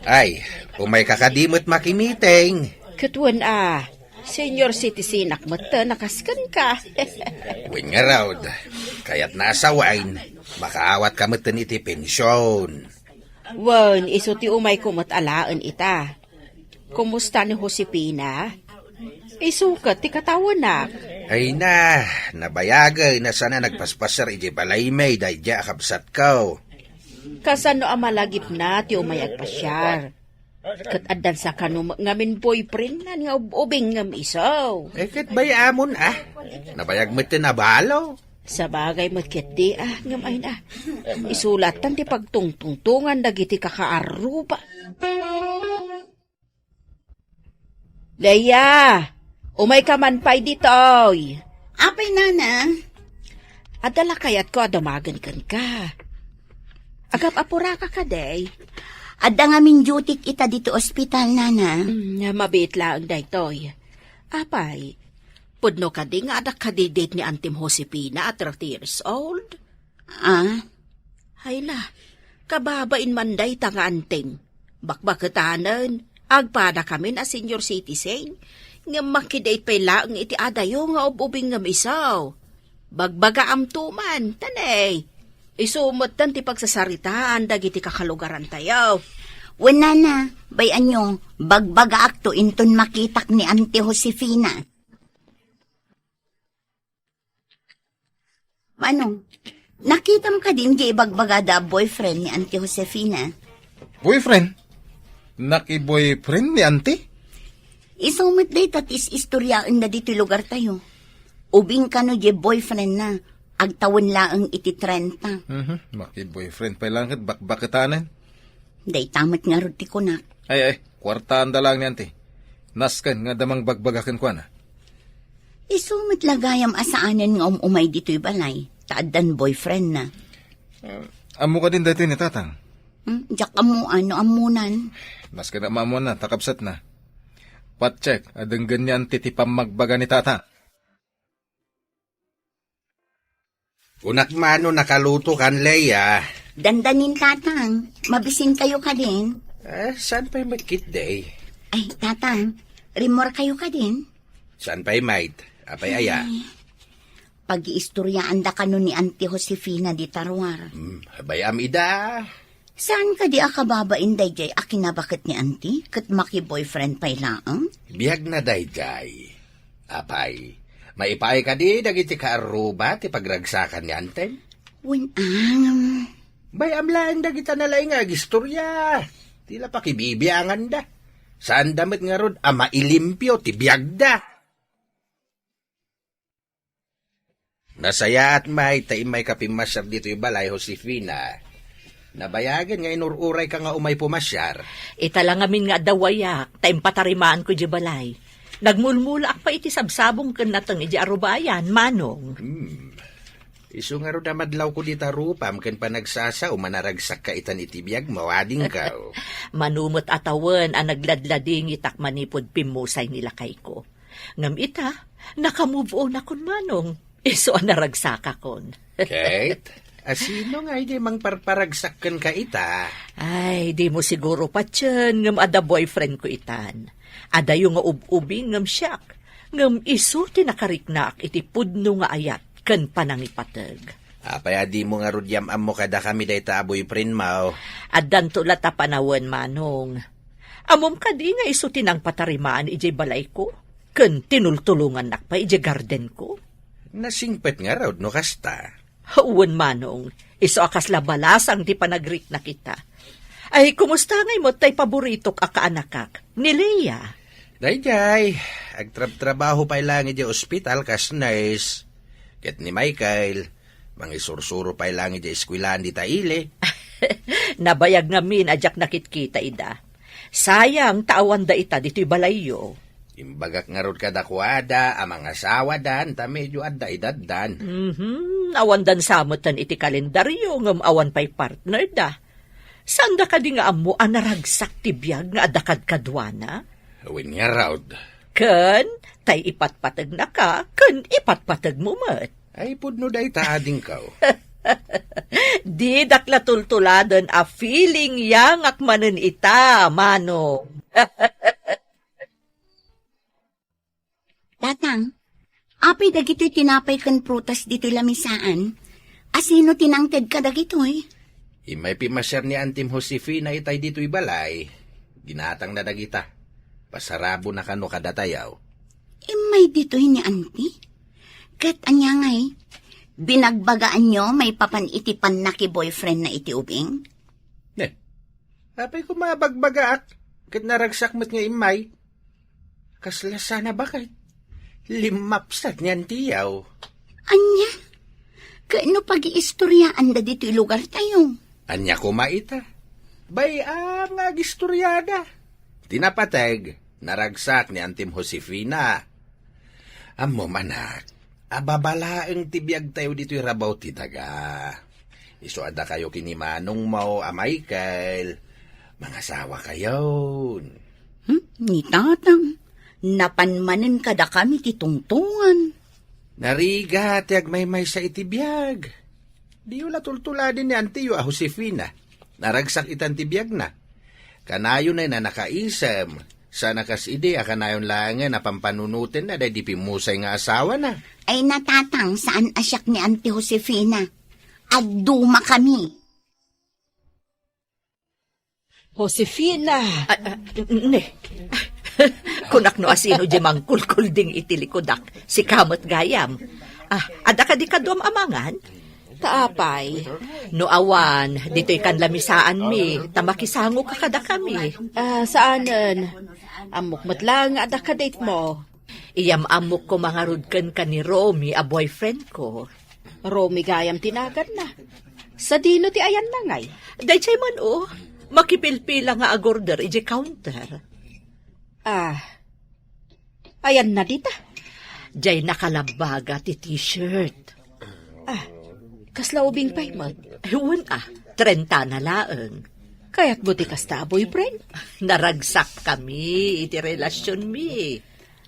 S12: Ay, umay kakadimot makimiting.
S6: Katwan senior citizen akmata nakaskan ka.
S12: Wing nga raw, kaya't nasa wine, makaawat ka matan iti pensyon.
S6: Wan, iso ti umay kumot alaan ita. Kumusta ni Josepina? Isukat ti katawanak.
S12: Ay na, nabayagay na sana nagpaspasar iti balay may dahil akabsat ko.
S6: Kasano amalagip na ti umay agpasyar. Kat adan sa kanum ngamin boyfriend na nga ubing ngam isaw.
S12: Kat bayamon nabayag mo tinabalo.
S6: Sa bagay matkit di ngam ay na. Isulatan ti pagtungtungtungan dagiti kakaaruba. Leia! Umay ka man pa'y ditoy.
S10: Apay, nana.
S6: Adala kayat ko adamagan kan ka. Agap apura ka day.
S10: Adda nga min duty ita dito ospital, nana.
S6: Mabit lang daytoy. Apay, pudno ka di nga adak kadidate ni Antim Josepina at 30 years old. Hay na, kababain man day ta nga Antim. Bakbakatanan, agpada kami na senior citizen. Nga makidate pa'y laang iti adayo nga ububing nga misaw. Bagbaga amtuman, tanay. Isumot tan ti pagsasaritaan dagiti kakalugaran tayo.
S10: Wala na, bayan nyo, bagbaga akto inton makitak ni Auntie Josefina. Manong, nakitam ka din di bagbaga da boyfriend ni Auntie Josefina?
S9: Boyfriend? Naki-boyfriend ni auntie?
S10: Isumot day tatis istoryaan na dito lugar tayo. Ubing ka no di boyfriend na, agtawon laang iti 30.
S9: Maki-boyfriend pa lang kat bakbakitanan.
S10: Day tamat nga roti ko na.
S9: Ay, kwartaan da lang ni auntie. Naskan nga damang bagbagakan ko na.
S10: Isumot lagayam asaanan nga umay dito'y balay. Taadan boyfriend na.
S9: Amo ka din dito ni tatang?
S10: Diyak amunan.
S9: Naskan na maamuan na, takapsat na. Patcheck, adang ganyan titipam magbaga ni tata.
S12: Unak mano nakaluto kan, Leia.
S10: Dandanin, tatang. Mabisin kayo ka din.
S12: Saan pa'y magkit day?
S10: Ay, tatang. Rimor kayo ka din.
S12: Saan pa'y maid? Apay aya.
S10: Pag-iistoryaan da ka nun ni Auntie Josefina di Tarwar.
S12: Bayam ida.
S10: Saan ka di akababain day jay akinabakit ni Auntie? Kat maki-boyfriend pa'y laang?
S12: Biyag na day jay. Apay, maipay ka di dagiti kaaruba ti pagragsakan ni Antem?
S10: Winang.
S12: Bayam lang dagita na lang nga gistorya. Tila pakibibiyangan da. Saan damit nga rod ama ilimpyo ti biyag da. Nasaya at may taimay kapimasyar dito yung balay, Josefina. Nabayagan nga inururay ka nga umay pumasyar.
S3: Ita lang amin nga dawayak, taim patarimaan ko di balay. Nagmulmula pa iti sabsabong kan natang iti arubayan, manong.
S12: Isu nga ro damadlaw ko dita rupam ken panagsasa manaragsak ka itan itibiyag mawading ka.
S3: Manumot atawan ang nagladlading itak manipod pimusay nila kay ko. Ngam ita, nakamove on akon manong. Isu ang naragsaka kon.
S12: Kate, asino nga hindi mang parparagsakan ka ita?
S3: Ay, di mo siguro pa tiyan ngam ada boyfriend ko itan. Ada yung nga ubing ngam siyak. Ngam iso tinakariknak iti pudno nga ayat ken panangipateg.
S12: Apay adi mo nga rudyam amo kada kami dayta boyfriend mao.
S3: Addan tula ta panawen manong. Amom kadi nga iso tinang patarimaan ije balay ko. Ken tinultulungan nakpa ije garden ko.
S12: Nasingpet nga raw no kasta.
S3: Uwan manong, iso akas labalasang di panagrik na kita. Ay, kumusta ngay mo tay paboritok akaanakak? Ni Leia.
S12: Dayjay, agtrab-trabaho pa lang ije ospital kas nurse. Ket ni Michael, mangisursuro pa lang ije eskwilaan di taile.
S3: Nabayag ngamin ajak nakitkita ida. Sayang taawan da ita dito'y balayo.
S12: Imbagak nga rod kadakwada, amang asawa dan, ta medyo adda idaddan.
S3: Awan dan samutan iti kalendaryo ngam awan pa'y partner da. Saan da ka di nga amo anaragsak ti biyag nga adakad kadwana?
S12: Awin nga raw.
S3: Ken, tay ipatpatag na ka, ken ipatpatag mo mat.
S12: Ay pudno day taading kaw.
S3: Di dakla tultuladan a feeling yang akmanen ita, mano.
S10: Tatang, apay dagito'y tinapay kan prutas dito lamisaan. Asino tinangted ka dagito'y?
S12: Imay pimasyar ni Antim Josefina itay dito'y balay. Ginatang na dagita. Pasarabo na kano kadatayaw.
S10: Imay dito'y ni Auntie? Kat anya ngay, binagbagaan nyo may papanitipan na ki-boyfriend na iti ubing?
S12: Apay ko mabagbagaak. Kat naragsak mo't nga imay. Kasla sana bakit? Limapsat niyan tiyaw.
S10: Anya? Kaano pag-iistoryaan da dito'y lugar tayo?
S12: Anya ko maita. Bay, nga gistoryada. Tinapatag, naragsak ni Antim Josefina. Amo manak, ababalaeng tibiyag tayo dito'y rabaw ti daga. Iso ada kayo kinimanong mo, Michael. Mga sawa kayo.
S10: Ni tatang, napanmanen kada kami titungtungan.
S12: Nariga, tiag may sa itibiyag. Di wala tultula din ni Antiyo a Josefina. Naragsak itan tibiyag na. Kanayon na nakaisam. Sana kas ide, akanayon lang na pampanunutin na dahil di pimusay nga asawa na.
S10: Ay natatang saan asyak ni Auntie Josefina. Agduma kami.
S5: Josefina!
S3: Ne. Kunak no asino di mangkulkul ding itilikodak. Si kamot gayam. Ada ka di kadom amangan?
S6: Taapay.
S3: No awan, dito'y kanlamisaan mi. Tamakisango ka kada kami.
S6: Saanan? Amok matlang ada ka date mo.
S3: Iyam amok ko mga rudkan ka ni Romy, a boyfriend ko.
S6: Romy gayam tinagan na. Sa dino ti ayan na ngay.
S3: Daychay man makipilpila nga agorder ije counter.
S6: Ayan na dita.
S3: Jay nakalabaga ti t-shirt.
S6: Kasla ubing paymad.
S3: Ewan 30 na laeng.
S6: Kaya't buti kasta boyfriend.
S3: Naragsak kami, iti relasyon mi.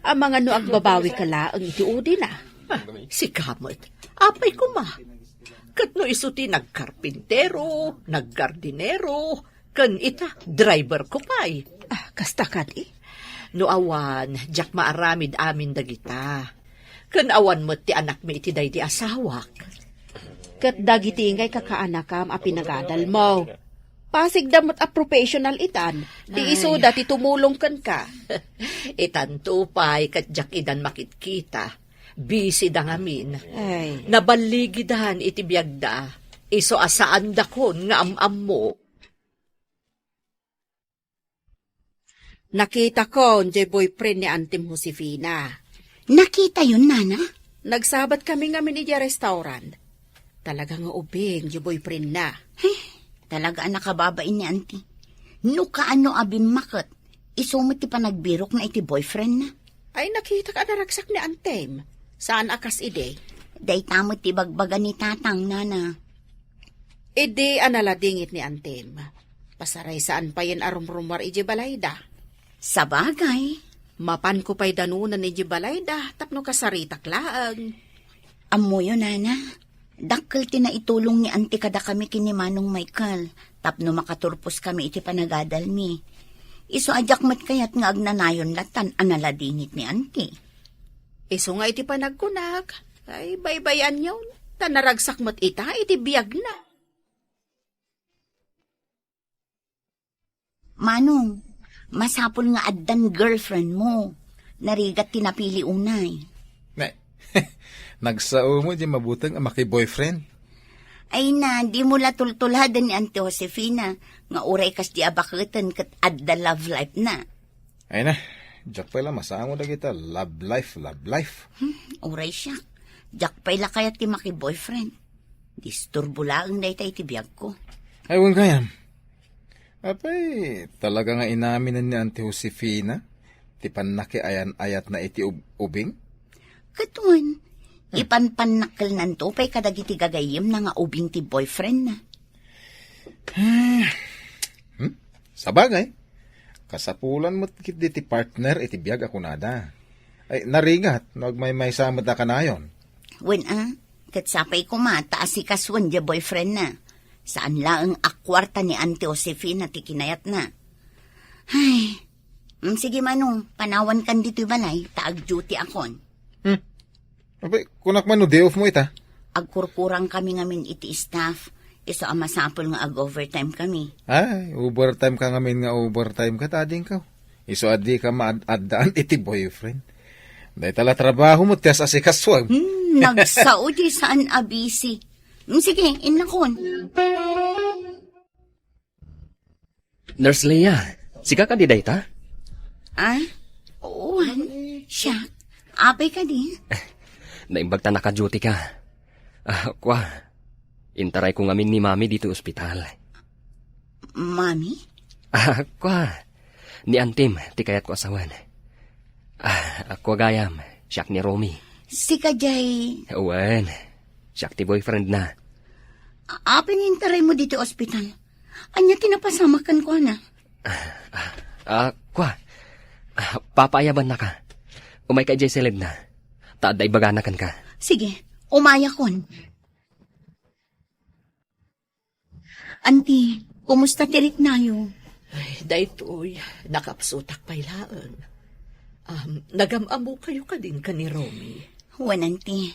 S6: Ang mga no agbabawi ka laeng iti udi na.
S3: Si kamot, apay ko ma. Kat no isuti nagkarpintero, naggardinero, kan ita, driver ko pa'y.
S6: Kasta ka di?
S3: No awan, jak maaramid amin dagita. Kan awan mo ti anak mi iti day di asawak.
S6: Kat dagiti ngay kakaanakam a pinagadal mo. Pasig damot a professional itan. Di iso dati tumulong kan ka.
S3: Itan tupay kat jak idan makitkita. Busy da ngamin.
S6: Ay.
S3: Nabaligidan iti biyagda. Iso asaan dakon nga am mo.
S6: Nakita ko ang boyfriend ni Antim Josefina.
S10: Nakita yun, Nana?
S6: Nagsabat kami ngamin iti restaurant. Talaga nga ubing, yung boyfriend na.
S10: Talaga nakababain ni Auntie. No kaano abim makot, isumot ti panagbirok na iti boyfriend na.
S6: Ay nakita ka naragsak ni Antem. Saan akas ide?
S10: Day tamot ti bagbaga ni tatang, Nana.
S6: Ide analadingit ni Antem. Pasaray saan pa yan arumrumar iji balayda.
S10: Sa bagay.
S6: Mapan ko pa'y danunan iji balayda, tapno kasaritak laang.
S10: Amo yun, Nana. Dakkel ti na itulong ni Auntie kada kami kini Manong Michael. Tapno makaturpos kami iti panagadal mi. Iso ajak mat kayat nga agnanayon latan analadingit ni Auntie.
S6: Iso nga iti panagkunag. Ay, baybayan yun. Tanaragsak mo't ita, iti biyag na.
S10: Manong, masapol nga addan girlfriend mo. Narigat tinapili unay.
S12: Nagsao mo di mabutang ang maki-boyfriend.
S10: Ay na, di mo la tultulhadan ni Auntie Josefina. Nga uray kas di abakutan kat adda love life na.
S12: Ay na, Jack pala masamo na kita. Love life, love life.
S10: Uray siya. Jack pala kaya ti maki-boyfriend. Disturbo lang na ita iti biyag ko.
S12: Ay, wang kayam. Apay, talaga nga inaminan ni Auntie Josefina. Ti panaki ayan-ayat na iti ubing.
S10: Katuan, ipanpanakal nanto pa'y kadagiti gagayim na nga ubing ti boyfriend na.
S12: Sabagay, kasapulan mo kit ti partner iti biyag ako nada. Ay, narigat, nagmay samad na kanayon.
S10: Wen katsapay ko taas si kaswan di boyfriend na. Saan laang akwarta ni Auntie Josefina ti kinayat na. Ay, sige manong, panawan kan dito'y balay, taag duty akon.
S12: Apay, kunak man no day off mo ita.
S10: Agkurkurang kami ngamin iti staff, iso ang masapol nga ag-overtime kami.
S12: Ay, overtime ka ngamin nga overtime ka, tading ka. Iso adi ka maaddaan iti boyfriend. Dahil tala trabaho mo, tiyas asikaswag.
S10: Nagsaudi saan abisi. Sige, inlakon.
S11: Nurse Leia, sika ka di dayta?
S10: Oo, siya. Apay ka di.
S11: Naimbagta naka-duty ka. Kwa, intaray ko ngamin ni Mami dito ospital.
S10: Mami?
S11: Kwa, ni Antim, ti kayat ko asawan. Kwa gayam, siyak ni Romy.
S10: Si Kajay.
S11: Uwan, siyak ti boyfriend na.
S10: Apay nintaray mo dito ospital. Anya tinapasamakan ko na.
S11: Kwa, papayaban na ka. Umay ka jay seled na. Taaday baganakan ka.
S10: Sige, umaya kon. Auntie, kumusta tirik nayo?
S3: Ay, daytoy, nakapsutak pailaan. Nagamamo kayo ka din ka ni Romy.
S10: Wan, auntie.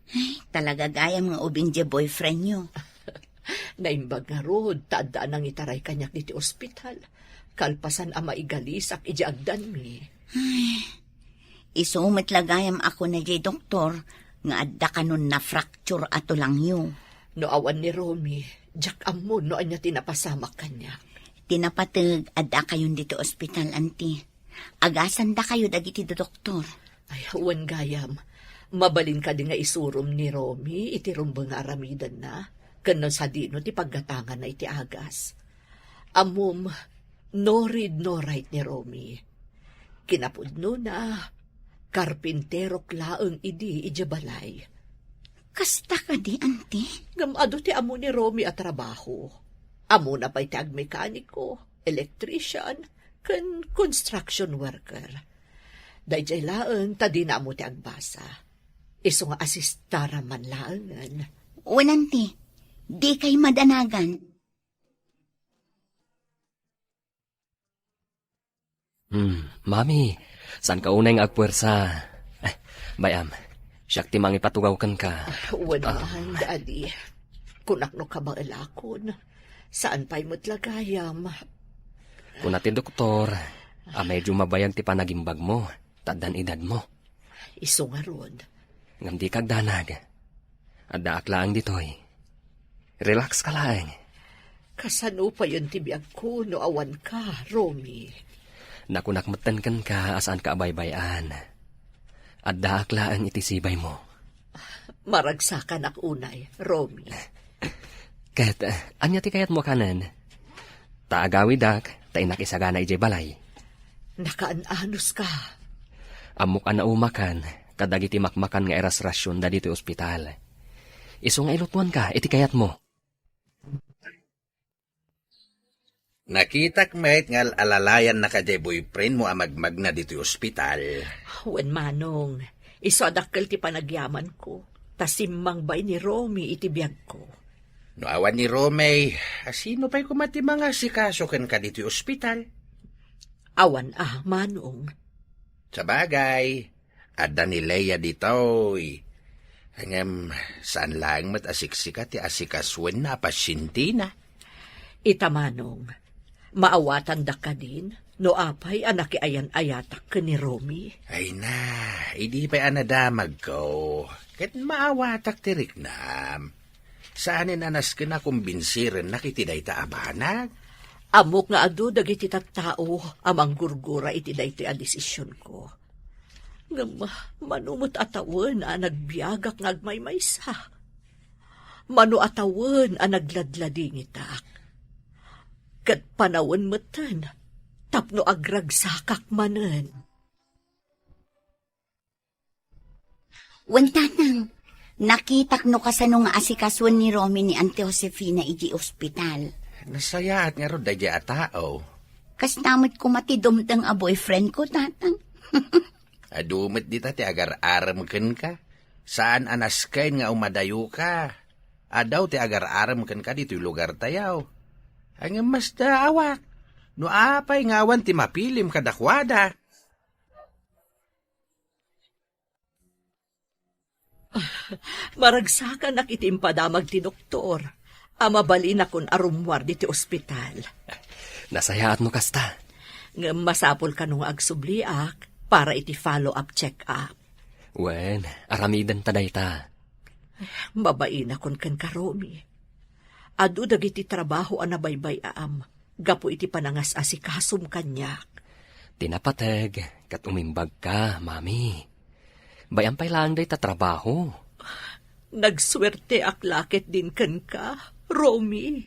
S10: Ay, talaga gayam nga ubing je boyfriend nyo.
S3: Naimbag nga rod, taadaan ang itaray kanyak diti ospital. Kalpasan ang maigalisak ijaagdan mi.
S10: Ay, isumat lagayam ako na jay doktor nga adda kanon na fracture ato lang yu.
S3: No awan ni Romy, jak amon no anya tinapasama kanya.
S10: Tinapatag adda kayon dito ospital, auntie. Agasan da kayo dagiti do doktor.
S3: Ay, awan gayam. Mabalin ka di nga isurom ni Romy, iti rumbang aramidan na. Kanon sa dino ti paggatangan na iti agas. Amom, no read no write ni Romy. Kinapudno na, karpintero klaang idi ijabalay.
S10: Kasta ka di, auntie?
S3: Gamado ti amo ni Romy at trabaho. Amo na pa'y tag mekaniko, electrician, kan construction worker. Dayjay laang tadi na amo ti agbasa. Iso nga asistara man laangan.
S10: Auntie, di kay madanagan.
S11: Mami, saan ka unay nga agpuwersa? Bayam, siyak ti mangipatugaw ka.
S3: Wanahan, Daddy. Kunakno ka ba alakon? Saan pa'y matlagayam?
S11: Kung natin doktor, medyo mabayag ti panagimbag mo, tadan edad mo.
S3: Iso nga ron.
S11: Ngam di kagdanag. Adda aklaang ditoy. Relax ka lang.
S3: Kasano pa yun tibiyag ko no awan ka, Romy?
S11: Nakunakmatan kan ka asaan ka abaybayan. Adda aklaan itisibay mo.
S3: Maragsakan ak unay, Romy.
S11: Kat, anya ti kayat mo kanan? Taagawidak, ta inakisagana ijay balay.
S3: Nakaanos ka.
S11: Amok na umakan, kadagiti makmakan nga eras rasyon da dito ospital. Iso nga ilutuan ka, iti kayat mo.
S12: Nakitak mait nga alalayan na kajay boyfriend mo amagmag na dito ospital.
S3: Wen manong, iso adakkel ti panagyaman ko. Tasimmang bay ni Romy iti biyag ko.
S12: No awan ni Romy, sino pa'y kumati mga sikaso ken ka dito ospital?
S3: Awan manong.
S12: Sa bagay, Ada ni Leia ditoy. Hangam, saan lang mat asiksika ti asikaswen na pasyente na.
S3: Itamanong, maawatan da ka din, no apay anak ayan ayatak ka ni Romy.
S12: Ay na, hindi pa anadamag ko. Kat maawatak tirik na. Saanin anas ka na kumbinsiren na kitiday ta abanag?
S3: Amok nga ado dagiti tattao amang gurgura iti dayti a desisyon ko. Nga manumot atawan a nagbiagak ngagmaymaysa. Manu atawan a nagladlading itak. Kat panawan matan, tapno agragsakak manen.
S10: Wantanang, nakitak no kasano nga asikaswan ni Romy ni Auntie Josefina iji ospital.
S12: Nasayaat nga ro dadya a tao.
S10: Kas namit ko matidumdang a boyfriend ko, tatang.
S12: Adumit dita ti agar-aram ken ka. Saan anas kain nga umadayo ka? Adaw ti agar-aram ken ka dito lugar tayaw. Ang mas daawak. No apay ngawan ti mapilim kadakwada.
S3: Maragsakan nakitimpadamag ti doktor. Amabalin akon arumwar diti ospital.
S11: Nasayaat mo kasta.
S3: Nga masapol ka nung agsubliak para iti follow-up check-up.
S11: Wen, aramidan taday ta.
S3: Babain akon kan karomi. Adu dagiti trabaho anabaybay aam. Gapo iti panangas asikasum kanyak.
S11: Tinapateg, kat umimbag ka, mami. Bayan pa'y lang day ta trabaho.
S3: Nagswerte aklakit din kan ka, Romy.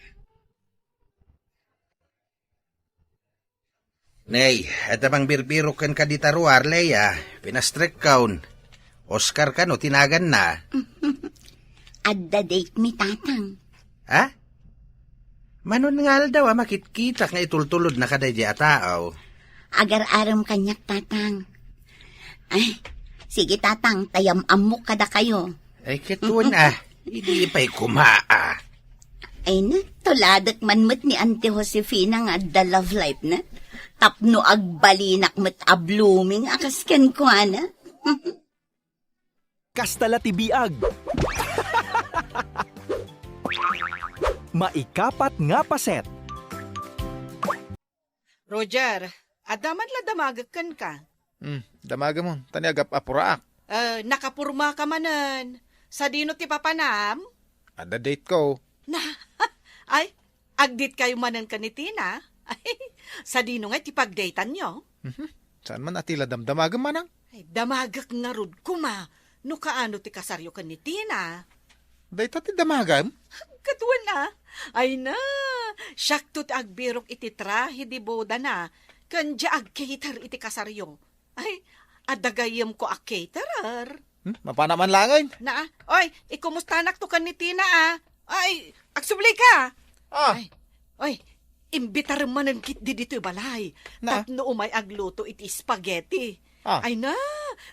S12: Nay, at amang birbiro ken ka ditaruar, Leia. Pinastrek kaun. Oscar ka no, tinagan na.
S10: Adda date mi, tatang.
S12: Ha? Manon ngal daw makitkitak nga itultulod na kadadya tao.
S10: Agar-aram kanyak, tatang. Ay, sige, tatang, tayam-amok kada kayo.
S12: Ay, kituan hindi pa'y kumaa.
S10: Ay na, tuladak man mo't ni Auntie Josefina nga the love life na. Tapno agbalinak mo't a-blooming akas ken ko, ana.
S2: Kastala ti biag. Maikapat nga paset.
S6: Roger, adaman la damagakan ka.
S9: Damaga mo, taniagap apuraak.
S6: Nakapurma ka manan. Sa dino ti papanam?
S9: Ada date ko.
S6: Na, ay, agdit kayo manan ka ni Tina. Ay, sa dino nga ti pagdatean nyo.
S9: Saan man atila damdamaga manang?
S6: Ay, damagak nga rod kuma. No kaano ti kasaryo ka ni Tina.
S9: Date ti damagam?
S6: Katuan na. Ay na, syakto ti agbirok iti trahe di boda na. Kanya ag-cater iti kasaryo. Ay, adagayam ko a-caterer.
S9: Mapanaman langay.
S6: Na, oy, ikumustanak to kan ni Tina, ah. Ay, agsubli ka. Ay, oy, imbitar manan kit di dito balay.
S9: Na?
S6: Tapno umay agluto iti spaghetti.
S9: Ah.
S6: Ay na,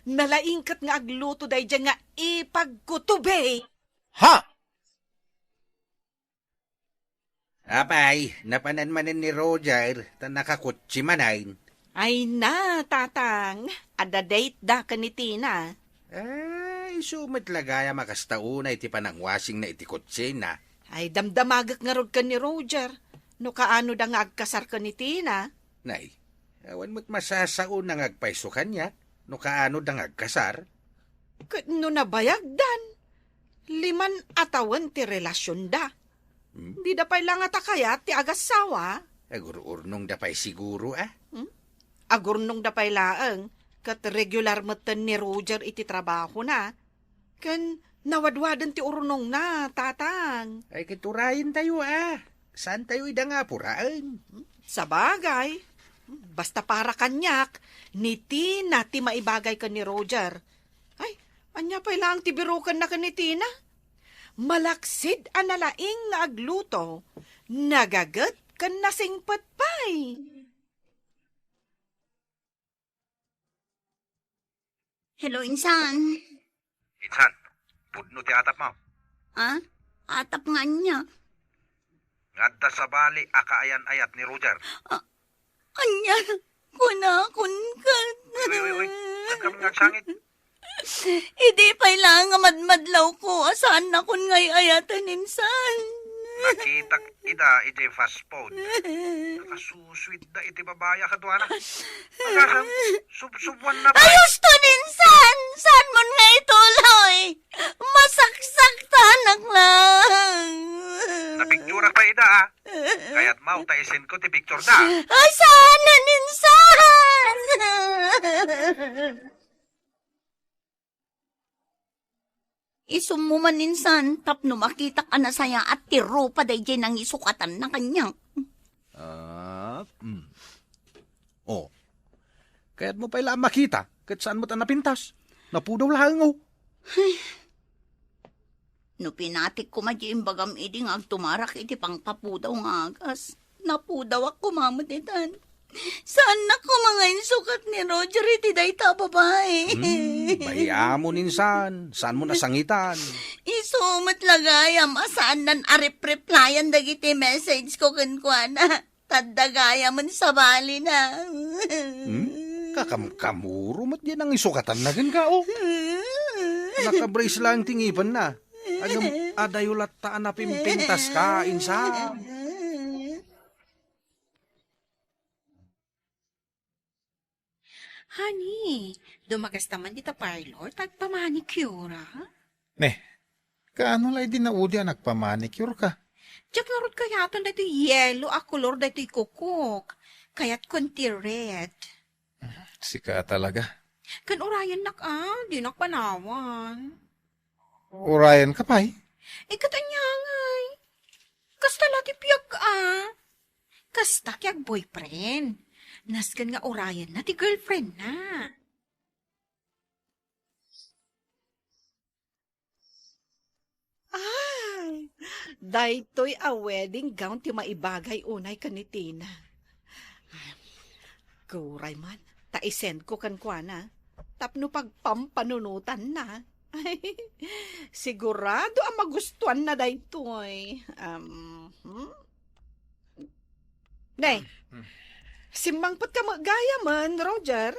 S6: nalaingkat nga agluto day dyan nga ipagkutubay.
S9: Ha?
S12: Apay, napananmanan ni Roger, ta nakakutsi manayin.
S6: Ay na, tatang. Ada date da ka ni Tina.
S12: Ay, sumit lagaya makastauna iti panangwasing na iti kutsi na.
S6: Ay, damdamagak nga rod ka ni Roger. No kaano da nga agkasar ka ni Tina.
S12: Nay, awan mo't masasaon na ngagpaiso kanya, no kaano da ngagkasar.
S6: No nabayagdan. 5 atawan ti relasyon da. Di da pa'y lang atakaya ti agasawa.
S12: Agur-urnong dapay siguro
S6: Agurnong da pa'y laang. Kat regular matan ni Roger iti trabaho na. Kan nawadwadan ti urnong na, tatang.
S12: Ay kiturayin tayo Saan tayo ida nga puraan?
S6: Sa bagay. Basta para kanyak, ni Tina ti maibagay ka ni Roger. Ay, anya pa'y lang ti birukan na ka ni Tina. Malaksid analaing nga agluto. Nagagat kan nasingpat pa'y.
S10: Hello, Insan.
S12: Insan, pudno ti atap mo.
S10: Ah? Atap nga niya.
S12: Ngadda sa bali, akaayan-ayat ni Roger.
S10: Anya, kunakun ka.
S12: Uy, huwag kami nagsangit.
S10: Idi pa'y lang nga madmadlaw ko. Asaan na kun ngay ayatan ninsan?
S13: Nakita ida iti fast food. Nakasusweet da iti babaya ka doon. Nakakam, subsubuan na ba?
S10: Ayos to ninsan! Saan mo nga ituloy? Masaksak tanak lang.
S13: Napiktura pa ida ah. Kaya't mau taisin ko ti picture da.
S10: Ay, sana ninsan! Isum mo man ninsan, tapno makita ka na saya at tiro pa day dyan ang isukatan na kanyang.
S12: Oh. Kaya't mo pa ilaan makita, kahit saan mo ta napintas. Napudaw lang oh.
S10: No pinatik ko madya bagam idi nga agtumarak iti pang tapudaw nga agas. Napudaw ako mamaditan. Saan na ko mga insukat ni Roger iti dayta babae?
S12: Baya mo ninsan, saan mo nasangitan?
S10: Isumat lagayam, asaan nan arip-replyan dagiti message ko kankwana. Tadagaya man sa bali na.
S12: Kakamkamuro mat yan ang isukatan na gan ka oh. Nakabrace lang tingipan na. Agam adayulat taan na pimpintas ka, insa.
S6: Honey, dumagas naman dita parlor, tagpamanicure, ha?
S9: Neh, kaano lay din na udi ang nagpamanicure ka?
S6: Diyak narod kayatan dito yellow, a color dito kukuk. Kaya't konti red.
S9: Sika talaga.
S6: Kan urayan nak di nakpanawan.
S9: Urayan ka pa'y?
S6: Ikatanyangay. Kasta lati piyak Kasta kyak boyfriend. Naskan nga urayan na ti girlfriend na.
S5: Ay, daytoy a wedding gown ti maibagay unay kanitina. Kuray man, taisend ko kankwana. Tapno pagpampanunutan na. Ay, sigurado ang magustuhan na daytoy. Nay, simbangpat ka magaya man, Roger.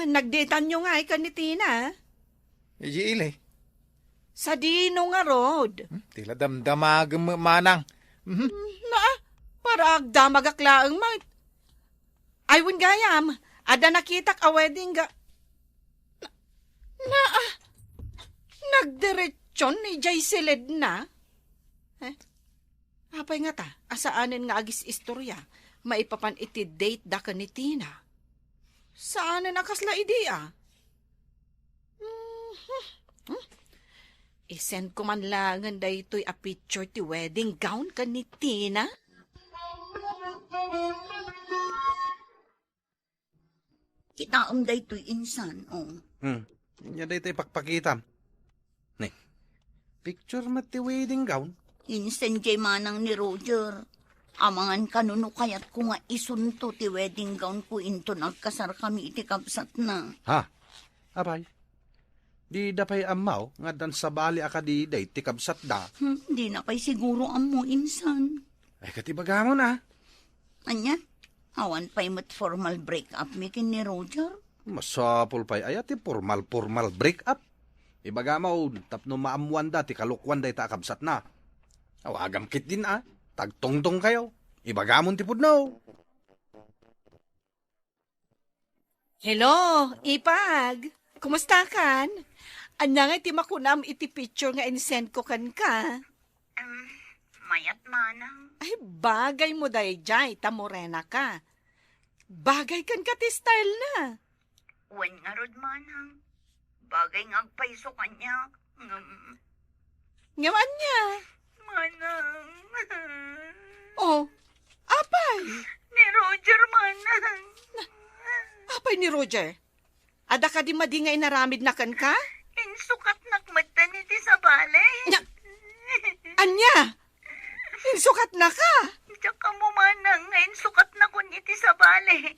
S5: Nagdetan nyo nga kanitina.
S9: Iji
S5: Sa dino nga, Rod.
S9: Tila damdamag manang.
S5: Para agdamagaklaang mat. Aywin gayam, ada nakitak a wedding ga... Nagdiretsyon ni Jay Silid na. Apay nga ta, asaanin nga agis istorya, maipapan iti date da ka ni Tina. Saan na nakasla idea? Isend ko man langan da ito'y a picture ti wedding gown ka ni Tina.
S10: Kitaam da ito'y insan, oh.
S12: Nya day tayo pakpakitam. Ne, picture mat ti wedding gown.
S10: Insan jay manang ni Roger. Amangan kanuno kayat ko nga isunto ti wedding gown ko into nagkasar kami iti kapsat na.
S12: Ha? Abay. Di dapay amaw nga dan sa bali akadi day ti kabsat da.
S10: Di na pa'y siguro amo insan.
S12: Ay katibaga mo na.
S10: Anya? Awan pa'y mat formal break-up mikin ni Roger?
S12: Masapol pa'y ayat ti formal break up. Ibaga mo, tapno maamuan da ti kalukwan day ta kabsat na. Awagam kit din tagtongtong kayo. Ibaga mo ti pudno.
S5: Hello, Ipag. Kumusta kan? Anya nga iti makunam iti picture nga insend ko kan ka.
S10: Mayat manang.
S5: Ay, bagay mo day jay, tamorena ka. Bagay kan ka ti style na.
S10: Wen nga rod manang. Bagay nga agpaiso kanya.
S5: Ngaman niya.
S10: Manang.
S5: Oh, apay.
S10: Ni Roger manang.
S5: Apay ni Roger. Ada ka di madingay naramid na kan ka?
S10: Insukat nakmatan iti sa balay.
S5: Anya? Insukat na ka?
S10: Tsaka mo manang nga insukat na kun iti sa balay.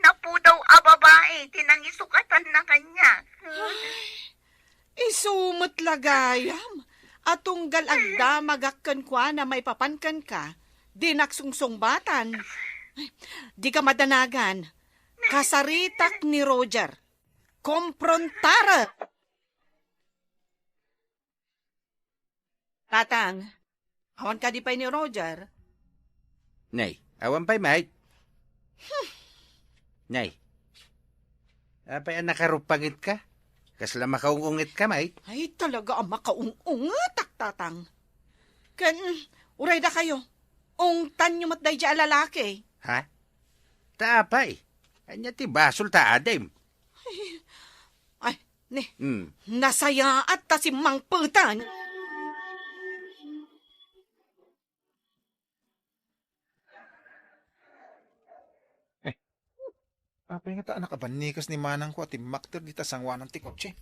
S10: Napudaw a babae, tinang isukatan na kanya.
S5: Isumot lagayam. Atunggal agda magakkan kwa na may papankan ka. Di naksungsungbatan. Di ka madanagan. Kasaritak ni Roger. Komprontar
S6: Tatang, awan ka di pa ni Roger.
S12: Nay, awan pa'y, mate. Nay, apay ang nakarupangit ka? Kasla makaungungit ka, mate.
S6: Ay, talaga ang makaung-ungatak, tatang. Kan, uray da kayo. Ungtan nyo matday dya lalaki.
S12: Ha? Taapay. Anya ti basol ta adem.
S6: Ay, ni,
S12: Hmm.
S6: nasaya at ta si Mang Putan.
S9: Apay nga ta anak abanikas ni manang ko at imakter di tasangwa ng tikotse.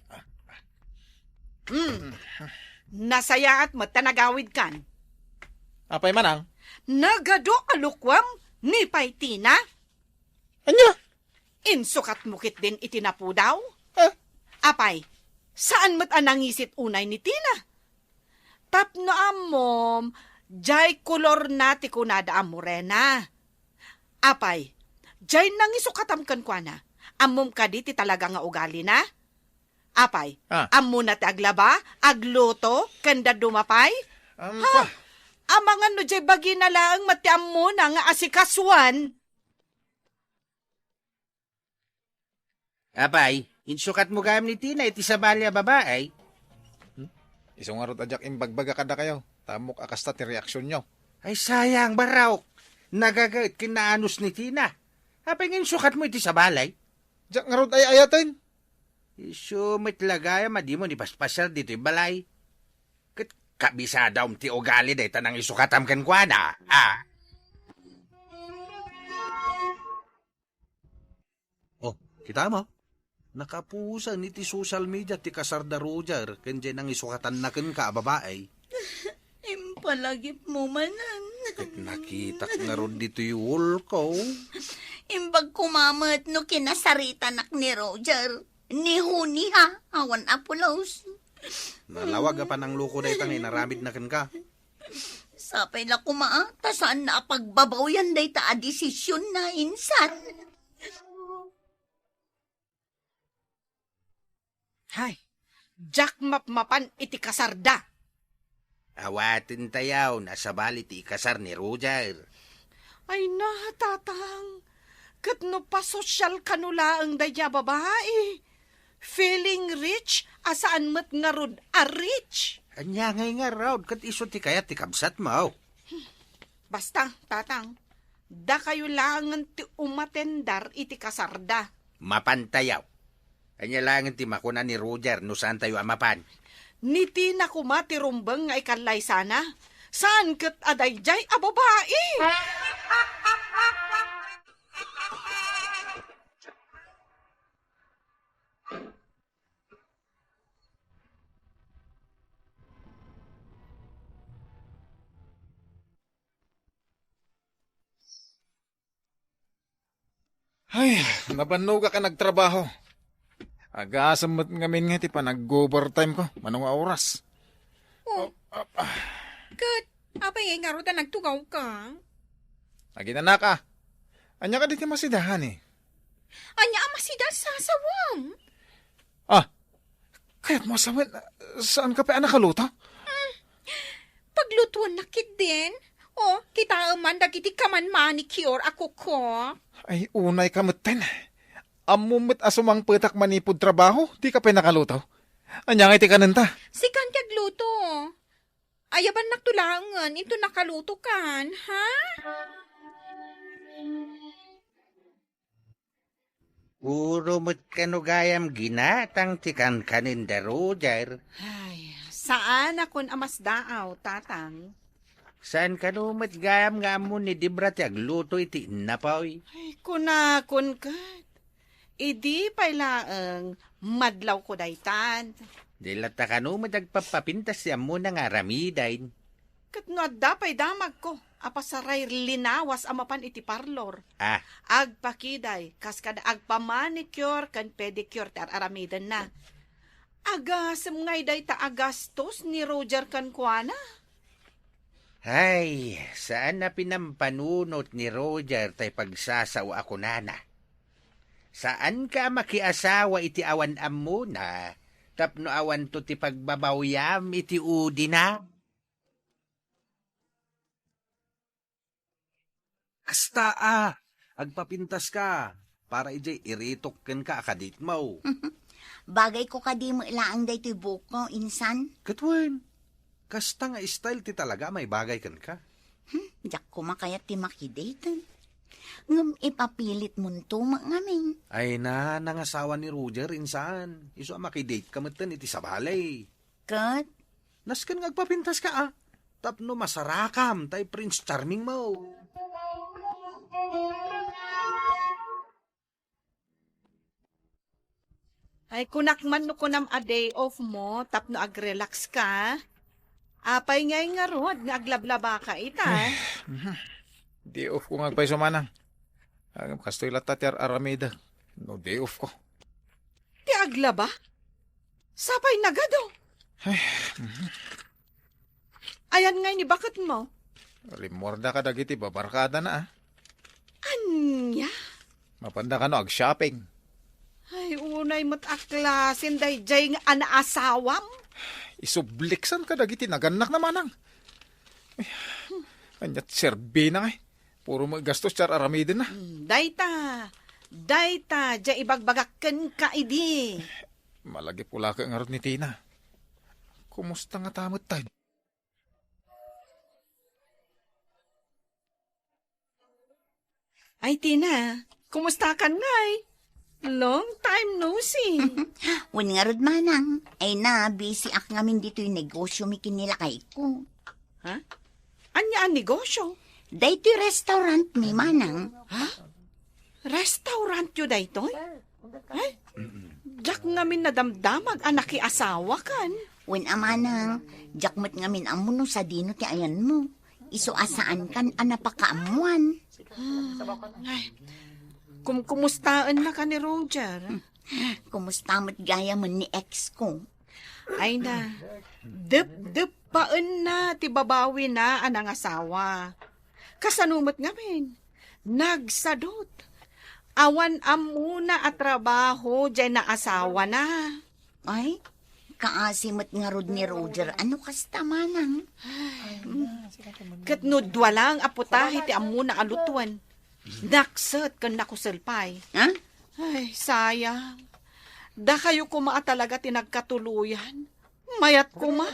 S6: Nasaya at matanagawid kan.
S9: Apay manang?
S6: Nagado alukwam ni Paitina.
S9: Anya?
S6: Insukat mukit din itinapu daw. Apay, saan mat anangisit unay ni Tina? Tapno amom, jay kolor na ti kunada am morena. Apay, jay nangisukatam kan kwa na. Amom ka di ti talaga nga ugali na. Apay, amo na ti aglaba, agluto, kanda dumapay. Ha? Amangan no jay bagi na lang matiam mo na nga asikaswan.
S12: Apay, insukat mo gayam ni Tina iti sa balya babae.
S9: Isong arot ajak imbagbaga kada kayo. Tamok akasta ti reaksyon nyo.
S12: Ay sayang baraw. Nagagait kinaanos ni Tina. Apay insukat mo iti sa balay.
S9: Jak ngarot ay ayatin.
S12: Isumit lagaya madi mo ni paspasyal dito yung balay. Kabisada ti ugali day tanang isukatam kan kwa na.
S13: Oh, kita mo? Nakapusa ni ti social media ti kasarda Roger kanya nang isukatan na kan ka babae.
S10: Impalagip mo manan.
S13: Nakita nga ron dito yung ko.
S10: Imbag kumamat no kinasarita nak ni Roger. Ni Huni ha, awan apulos.
S13: Nalawag pa ng loko day tang inaramid na kan ka.
S10: Sapay la kumaa, ta saan na pagbabaw yan day ta a desisyon na insan.
S6: Hay, jak mapmapan iti kasarda.
S12: Awatin tayaw, nasa balit ikasar ni Roger.
S6: Ay na, tatang. Kat no pa sosyal kanula ang daya babae. Feeling rich, asaan mat nga rod a rich.
S12: Anya ngay nga raw, kat iso ti kaya ti kabsat mo.
S6: Basta, tatang, da kayo langan ti umatendar iti kasarda.
S12: Mapantayaw. Anya lang ti makuna ni Roger no saan tayo amapan.
S6: Niti na kumati rumbang nga ikalay sana. Saan kat adayjay a babae?
S9: Ay, nabanuga ka nagtrabaho. Agasamot ngamin nga ti pa nag-overtime ko. Manong oras.
S6: Kat, apay nga rota nagtugaw ka?
S9: Agina ka. Anya ka diti masidahan eh.
S6: Anya amasida sa sawam.
S9: Kaya't mo sabihin, saan ka pa nakaluto?
S6: Paglutuan na kit din. O, kita man dagiti kaman manicure ako ko.
S9: Ay, unay kamutin. Amumit asumang petak manipod trabaho, di ka pa nakaluto. Anya nga iti kananta.
S6: Sikan kagluto. Ayaban naktulangan, ito nakaluto kan, ha?
S12: Puro mo't kanugayam ginatang tikan kanin da Roger.
S6: Ay, saan akon amas daaw, tatang?
S12: Saan kanumot gayam nga mo ni Dibra ti agluto iti napaw.
S6: Ay, kunakon kat. Idi pailaang madlaw ko daytan.
S12: Dilata kanumot agpapapintas siya mo na nga ramidain.
S6: Kat no adapay damag ko. Apasaray linawas amapan iti parlor. Agpakiday, kas kada agpamanicure kan pedicure tar aramidan na. Agasam ngay day ta agastos ni Roger kan kuana.
S12: Ay, saan na pinampanunot ni Roger tay pagsasawa ako nana? Saan ka makiasawa iti awan am mo na? Tapno awan to ti pagbabawyam iti udi na? Kasta agpapintas ka. Para ijay iritok ken ka akadit mo.
S10: Bagay ko kadi mo ilaang day to'y buko, insan.
S12: Katwen, kasta nga style ti talaga may bagay ken ka.
S10: Jak ko makayat ti makidate. Ngam ipapilit mo to ngamin.
S12: Ay na, nangasawa ni Roger, insan. Iso makidate ka matan iti sabalay.
S10: Kat?
S12: Nasken nga agpapintas ka Tapno masarakam tay Prince Charming mo.
S6: Ay, kunakman no kunam a day off mo, tapno ag-relax ka. Apay ngay nga rod, nga aglablaba ka ita.
S9: Day off ko nga pa'y sumanang. Kastoy latatyar aramida. No day off ko.
S6: Ti aglaba? Sapay nagado. Ayan ngay ni bakit mo?
S9: Limorda ka dagiti babarkada na
S6: Anya?
S9: Mapanda ka no ag-shopping.
S6: Ay, unay mo't aklasin day jay nga anaasawam.
S9: Isubliksan ka dagiti naganak naman Anyat serbi na Puro mo gastos char aramidin na.
S6: Dayta, jay ibagbagakken ka idi.
S9: Malagi pula ka ngarot ni Tina. Kumusta nga tamot tayo?
S6: Ay, Tina, kumusta ka ngay? Long time no see.
S10: Wan nga rod manang. Ay na, busy ak ngamin dito yung negosyo mi kinilakay ko.
S6: Ha? Anya ang negosyo?
S10: Dayto yung restaurant mi manang.
S6: Ha? Restaurant yun dayto? Ay, jak ngamin nadamdamag anak asawa kan.
S10: Wan amanang, jakmat ngamin amuno sa dino ti ayan mo. Iso asaan kan anapakaamuan.
S6: Ay, kumustaan na ka ni Roger?
S10: Kumusta mo't gaya mo ni ex ko?
S6: Ay na, dep paan na, tibabawi na anang asawa. Kasanumot ngamin, nagsadot. Awan amuna at trabaho, dyan na asawa na.
S10: Ay, kaasimot nga rod ni Roger, ano kasta manang?
S6: Katnudwa lang aputahi ti amuna alutuan. Naksat kan nakuselpay.
S10: Ha?
S6: Ay, sayang. Da kayo kumaa talaga tinagkatuluyan. Mayat kuma.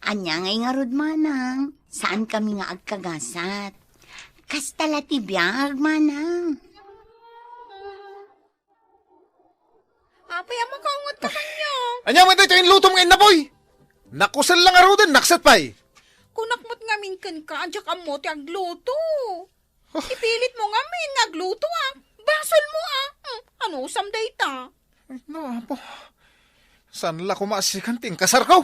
S10: Anya ngay nga rod manang, saan kami nga agkagasat? Kastala ti biyag manang. Apay, makaungot ka kanya.
S9: Anya mo tayo yung luto ngayon na boy! Nakusal lang aro din, naksat pa'y!
S6: Kunakmot nga minkan ka, adyak amo ti agluto. Ipilit mo nga min, agluto Basol mo Ano usam dayta?
S9: No, apo. Saan la kumasikan ting kasar ko?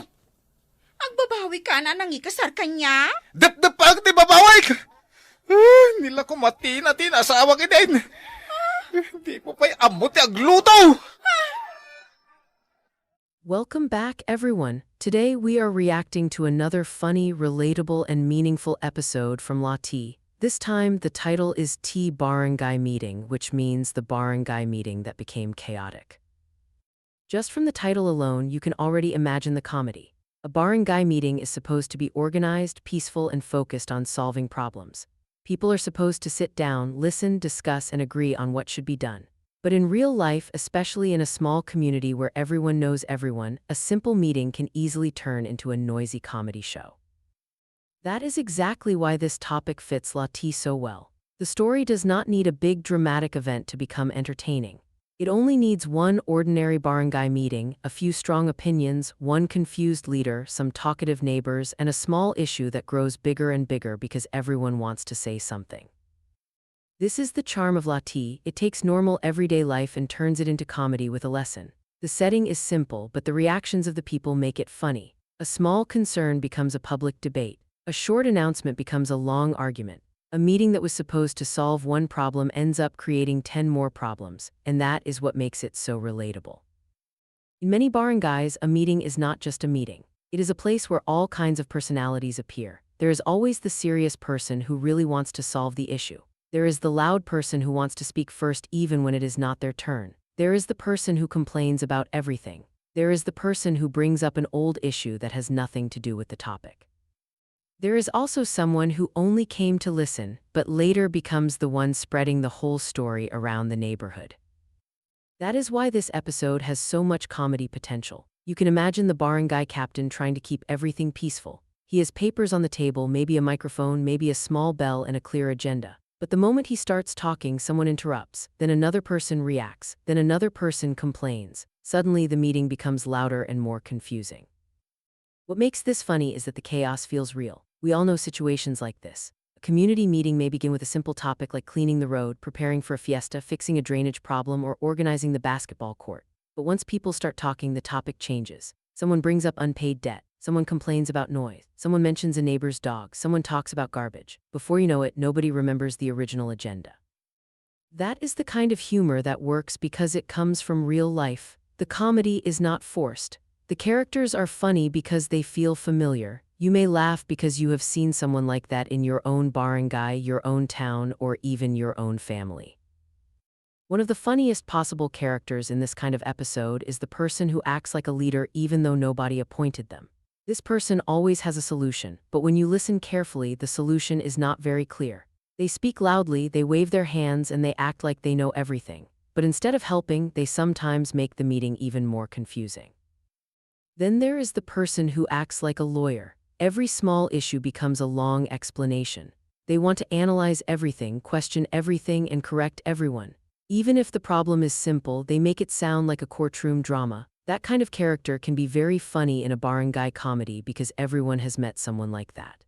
S6: Agbabawi ka na nang ikasar kanya?
S9: Dap pa di babaway ka! Nila ko matin asawa ka din. Di mo pa'y amo ti agluto!
S14: Welcome back, everyone. Today we are reacting to another funny, relatable, and meaningful episode from La T. This time, the title is T Barangay Meeting, which means the barangay meeting that became chaotic. Just from the title alone, you can already imagine the comedy. A barangay meeting is supposed to be organized, peaceful, and focused on solving problems. People are supposed to sit down, listen, discuss, and agree on what should be done. But in real life, especially in a small community where everyone knows everyone, a simple meeting can easily turn into a noisy comedy show. That is exactly why this topic fits La T so well. The story does not need a big dramatic event to become entertaining. It only needs one ordinary barangay meeting, a few strong opinions, one confused leader, some talkative neighbors, and a small issue that grows bigger and bigger because everyone wants to say something. This is the charm of La T. It takes normal everyday life and turns it into comedy with a lesson. The setting is simple, but the reactions of the people make it funny. A small concern becomes a public debate. A short announcement becomes a long argument. A meeting that was supposed to solve one problem ends up creating 10 more problems, and that is what makes it so relatable. In many barangays, a meeting is not just a meeting. It is a place where all kinds of personalities appear. There is always the serious person who really wants to solve the issue. There is the loud person who wants to speak first even when it is not their turn. There is the person who complains about everything. There is the person who brings up an old issue that has nothing to do with the topic. There is also someone who only came to listen, but later becomes the one spreading the whole story around the neighborhood. That is why this episode has so much comedy potential. You can imagine the barangay captain trying to keep everything peaceful. He has papers on the table, maybe a microphone, maybe a small bell and a clear agenda. But the moment he starts talking, someone interrupts, then another person reacts, then another person complains. Suddenly the meeting becomes louder and more confusing. What makes this funny is that the chaos feels real. We all know situations like this. A community meeting may begin with a simple topic like cleaning the road, preparing for a fiesta, fixing a drainage problem, or organizing the basketball court. But once people start talking, the topic changes. Someone brings up unpaid debt. Someone complains about noise. Someone mentions a neighbor's dog. Someone talks about garbage. Before you know it, nobody remembers the original agenda. That is the kind of humor that works because it comes from real life. The comedy is not forced. The characters are funny because they feel familiar. You may laugh because you have seen someone like that in your own barangay, your own town, or even your own family. One of the funniest possible characters in this kind of episode is the person who acts like a leader even though nobody appointed them. This person always has a solution, but when you listen carefully, the solution is not very clear. They speak loudly, they wave their hands, and they act like they know everything. But instead of helping, they sometimes make the meeting even more confusing. Then there is the person who acts like a lawyer. Every small issue becomes a long explanation. They want to analyze everything, question everything, and correct everyone. Even if the problem is simple, they make it sound like a courtroom drama. That kind of character can be very funny in a barangay comedy because everyone has met someone like that.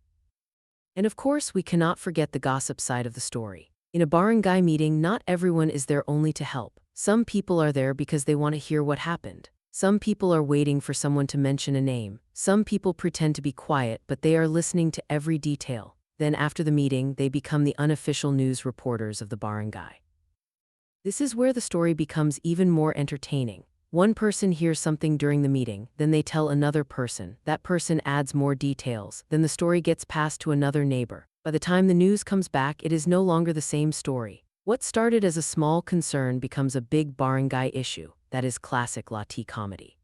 S14: And of course, we cannot forget the gossip side of the story. In a barangay meeting, not everyone is there only to help. Some people are there because they want to hear what happened. Some people are waiting for someone to mention a name. Some people pretend to be quiet, but they are listening to every detail. Then after the meeting, they become the unofficial news reporters of the barangay. This is where the story becomes even more entertaining. One person hears something during the meeting, then they tell another person. That person adds more details, then the story gets passed to another neighbor. By the time the news comes back, it is no longer the same story. What started as a small concern becomes a big barangay issue. That is classic Lati comedy.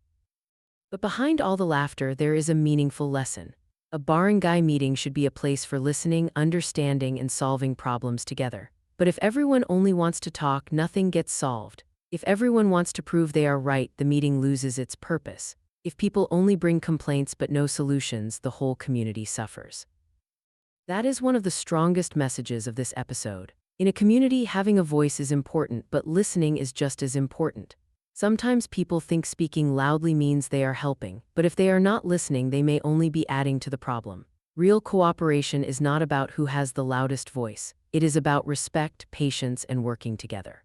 S14: But behind all the laughter, there is a meaningful lesson. A barangay meeting should be a place for listening, understanding, and solving problems together. But if everyone only wants to talk, nothing gets solved. If everyone wants to prove they are right, the meeting loses its purpose. If people only bring complaints but no solutions, the whole community suffers. That is one of the strongest messages of this episode. In a community, having a voice is important, but listening is just as important. Sometimes people think speaking loudly means they are helping, but if they are not listening, they may only be adding to the problem. Real cooperation is not about who has the loudest voice. It is about respect, patience, and working together.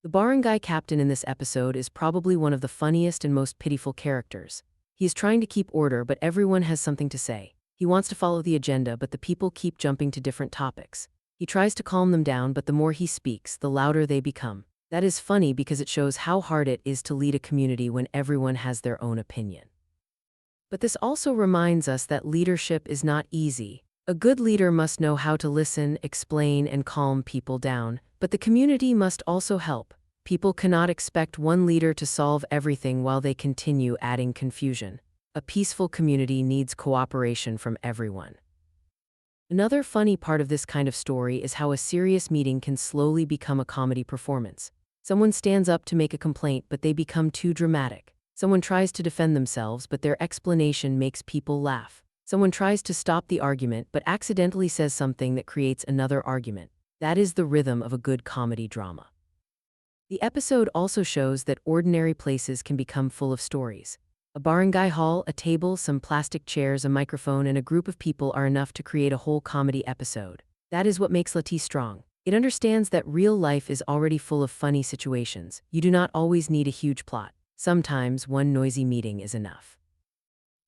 S14: The barangay captain in this episode is probably one of the funniest and most pitiful characters. He is trying to keep order, but everyone has something to say. He wants to follow the agenda, but the people keep jumping to different topics. He tries to calm them down, but the more he speaks, the louder they become. That is funny because it shows how hard it is to lead a community when everyone has their own opinion. But this also reminds us that leadership is not easy. A good leader must know how to listen, explain, and calm people down, but the community must also help. People cannot expect one leader to solve everything while they continue adding confusion. A peaceful community needs cooperation from everyone. Another funny part of this kind of story is how a serious meeting can slowly become a comedy performance. Someone stands up to make a complaint, but they become too dramatic. Someone tries to defend themselves, but their explanation makes people laugh. Someone tries to stop the argument, but accidentally says something that creates another argument. That is the rhythm of a good comedy drama. The episode also shows that ordinary places can become full of stories. A barangay hall, a table, some plastic chairs, a microphone, and a group of people are enough to create a whole comedy episode. That is what makes Lati strong. It understands that real life is already full of funny situations. You do not always need a huge plot. Sometimes one noisy meeting is enough.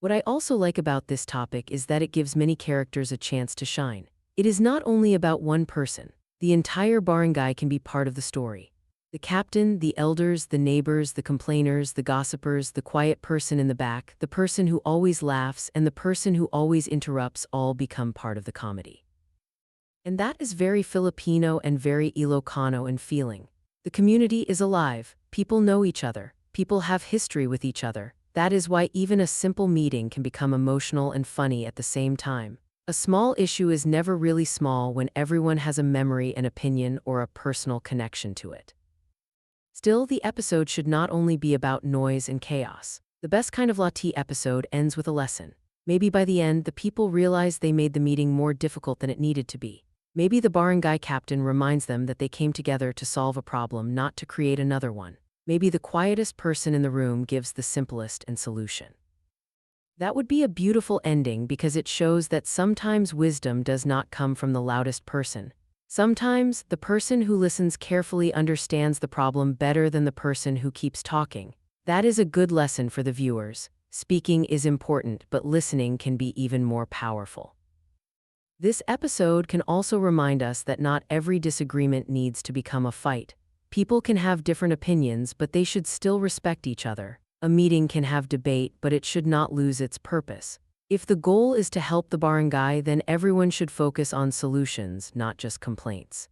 S14: What I also like about this topic is that it gives many characters a chance to shine. It is not only about one person. The entire barangay can be part of the story. The captain, the elders, the neighbors, the complainers, the gossipers, the quiet person in the back, the person who always laughs, and the person who always interrupts all become part of the comedy. And that is very Filipino and very Ilocano in feeling. The community is alive, people know each other, people have history with each other. That is why even a simple meeting can become emotional and funny at the same time. A small issue is never really small when everyone has a memory, an opinion, or a personal connection to it. Still, the episode should not only be about noise and chaos. The best kind of Lati episode ends with a lesson. Maybe by the end, the people realize they made the meeting more difficult than it needed to be. Maybe the barangay captain reminds them that they came together to solve a problem, not to create another one. Maybe the quietest person in the room gives the simplest solution. That would be a beautiful ending because it shows that sometimes wisdom does not come from the loudest person. Sometimes the person who listens carefully understands the problem better than the person who keeps talking. That is a good lesson for the viewers. Speaking is important, but listening can be even more powerful. This episode can also remind us that not every disagreement needs to become a fight. People can have different opinions, but they should still respect each other. A meeting can have debate, but it should not lose its purpose. If the goal is to help the barangay, then everyone should focus on solutions, not just complaints.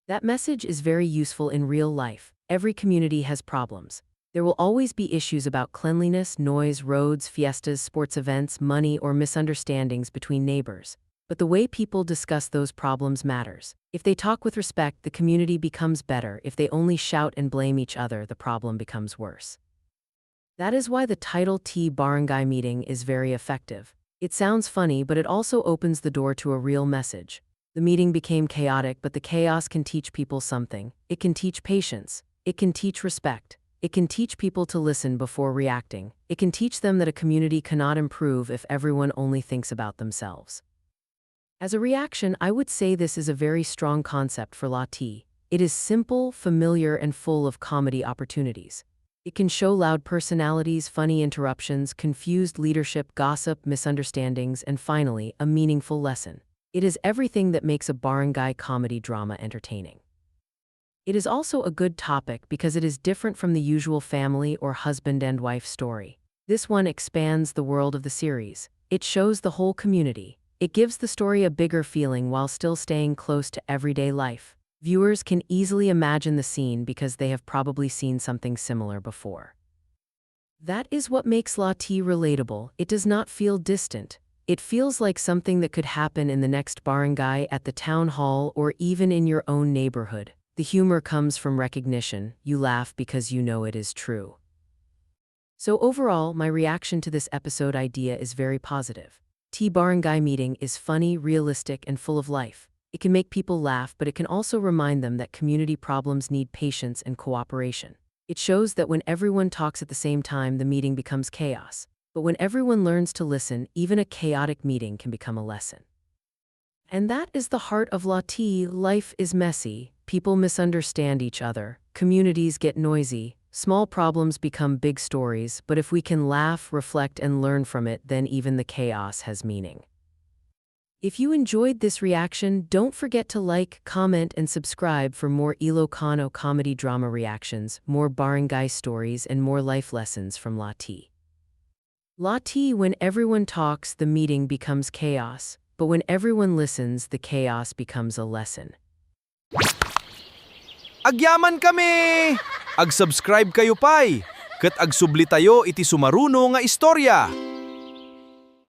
S14: That message is very useful in real life. Every community has problems. There will always be issues about cleanliness, noise, roads, fiestas, sports events, money, or misunderstandings between neighbors. But the way people discuss those problems matters. If they talk with respect, the community becomes better. If they only shout and blame each other, the problem becomes worse. That is why the title T Barangay Meeting is very effective. It sounds funny, but it also opens the door to a real message. The meeting became chaotic, but the chaos can teach people something. It can teach patience. It can teach respect. It can teach people to listen before reacting. It can teach them that a community cannot improve if everyone only thinks about themselves. As a reaction, I would say this is a very strong concept for Lati. It is simple, familiar, and full of comedy opportunities. It can show loud personalities, funny interruptions, confused leadership, gossip, misunderstandings, and finally, a meaningful lesson. It is everything that makes a barangay comedy drama entertaining. It is also a good topic because it is different from the usual family or husband and wife story. This one expands the world of the series. It shows the whole community. It gives the story a bigger feeling while still staying close to everyday life. Viewers can easily imagine the scene because they have probably seen something similar before. That is what makes Lati relatable. It does not feel distant. It feels like something that could happen in the next barangay, at the town hall, or even in your own neighborhood. The humor comes from recognition. You laugh because you know it is true. So overall, my reaction to this episode idea is very positive. T Barangay Meeting is funny, realistic, and full of life. It can make people laugh, but it can also remind them that community problems need patience and cooperation. It shows that when everyone talks at the same time, the meeting becomes chaos. But when everyone learns to listen, even a chaotic meeting can become a lesson. And that is the heart of Lati. Life is messy. People misunderstand each other. Communities get noisy. Small problems become big stories. But if we can laugh, reflect, and learn from it, then even the chaos has meaning. If you enjoyed this reaction, don't forget to like, comment, and subscribe for more Ilocano comedy drama reactions, more barangay stories, and more life lessons from Lati. Lati, when everyone talks, the meeting becomes chaos. But when everyone listens, the chaos becomes a lesson.
S2: Agyaman kami! Ag-subscribe kayo pay! Kat agsubli tayo iti sumaruno nga istorya!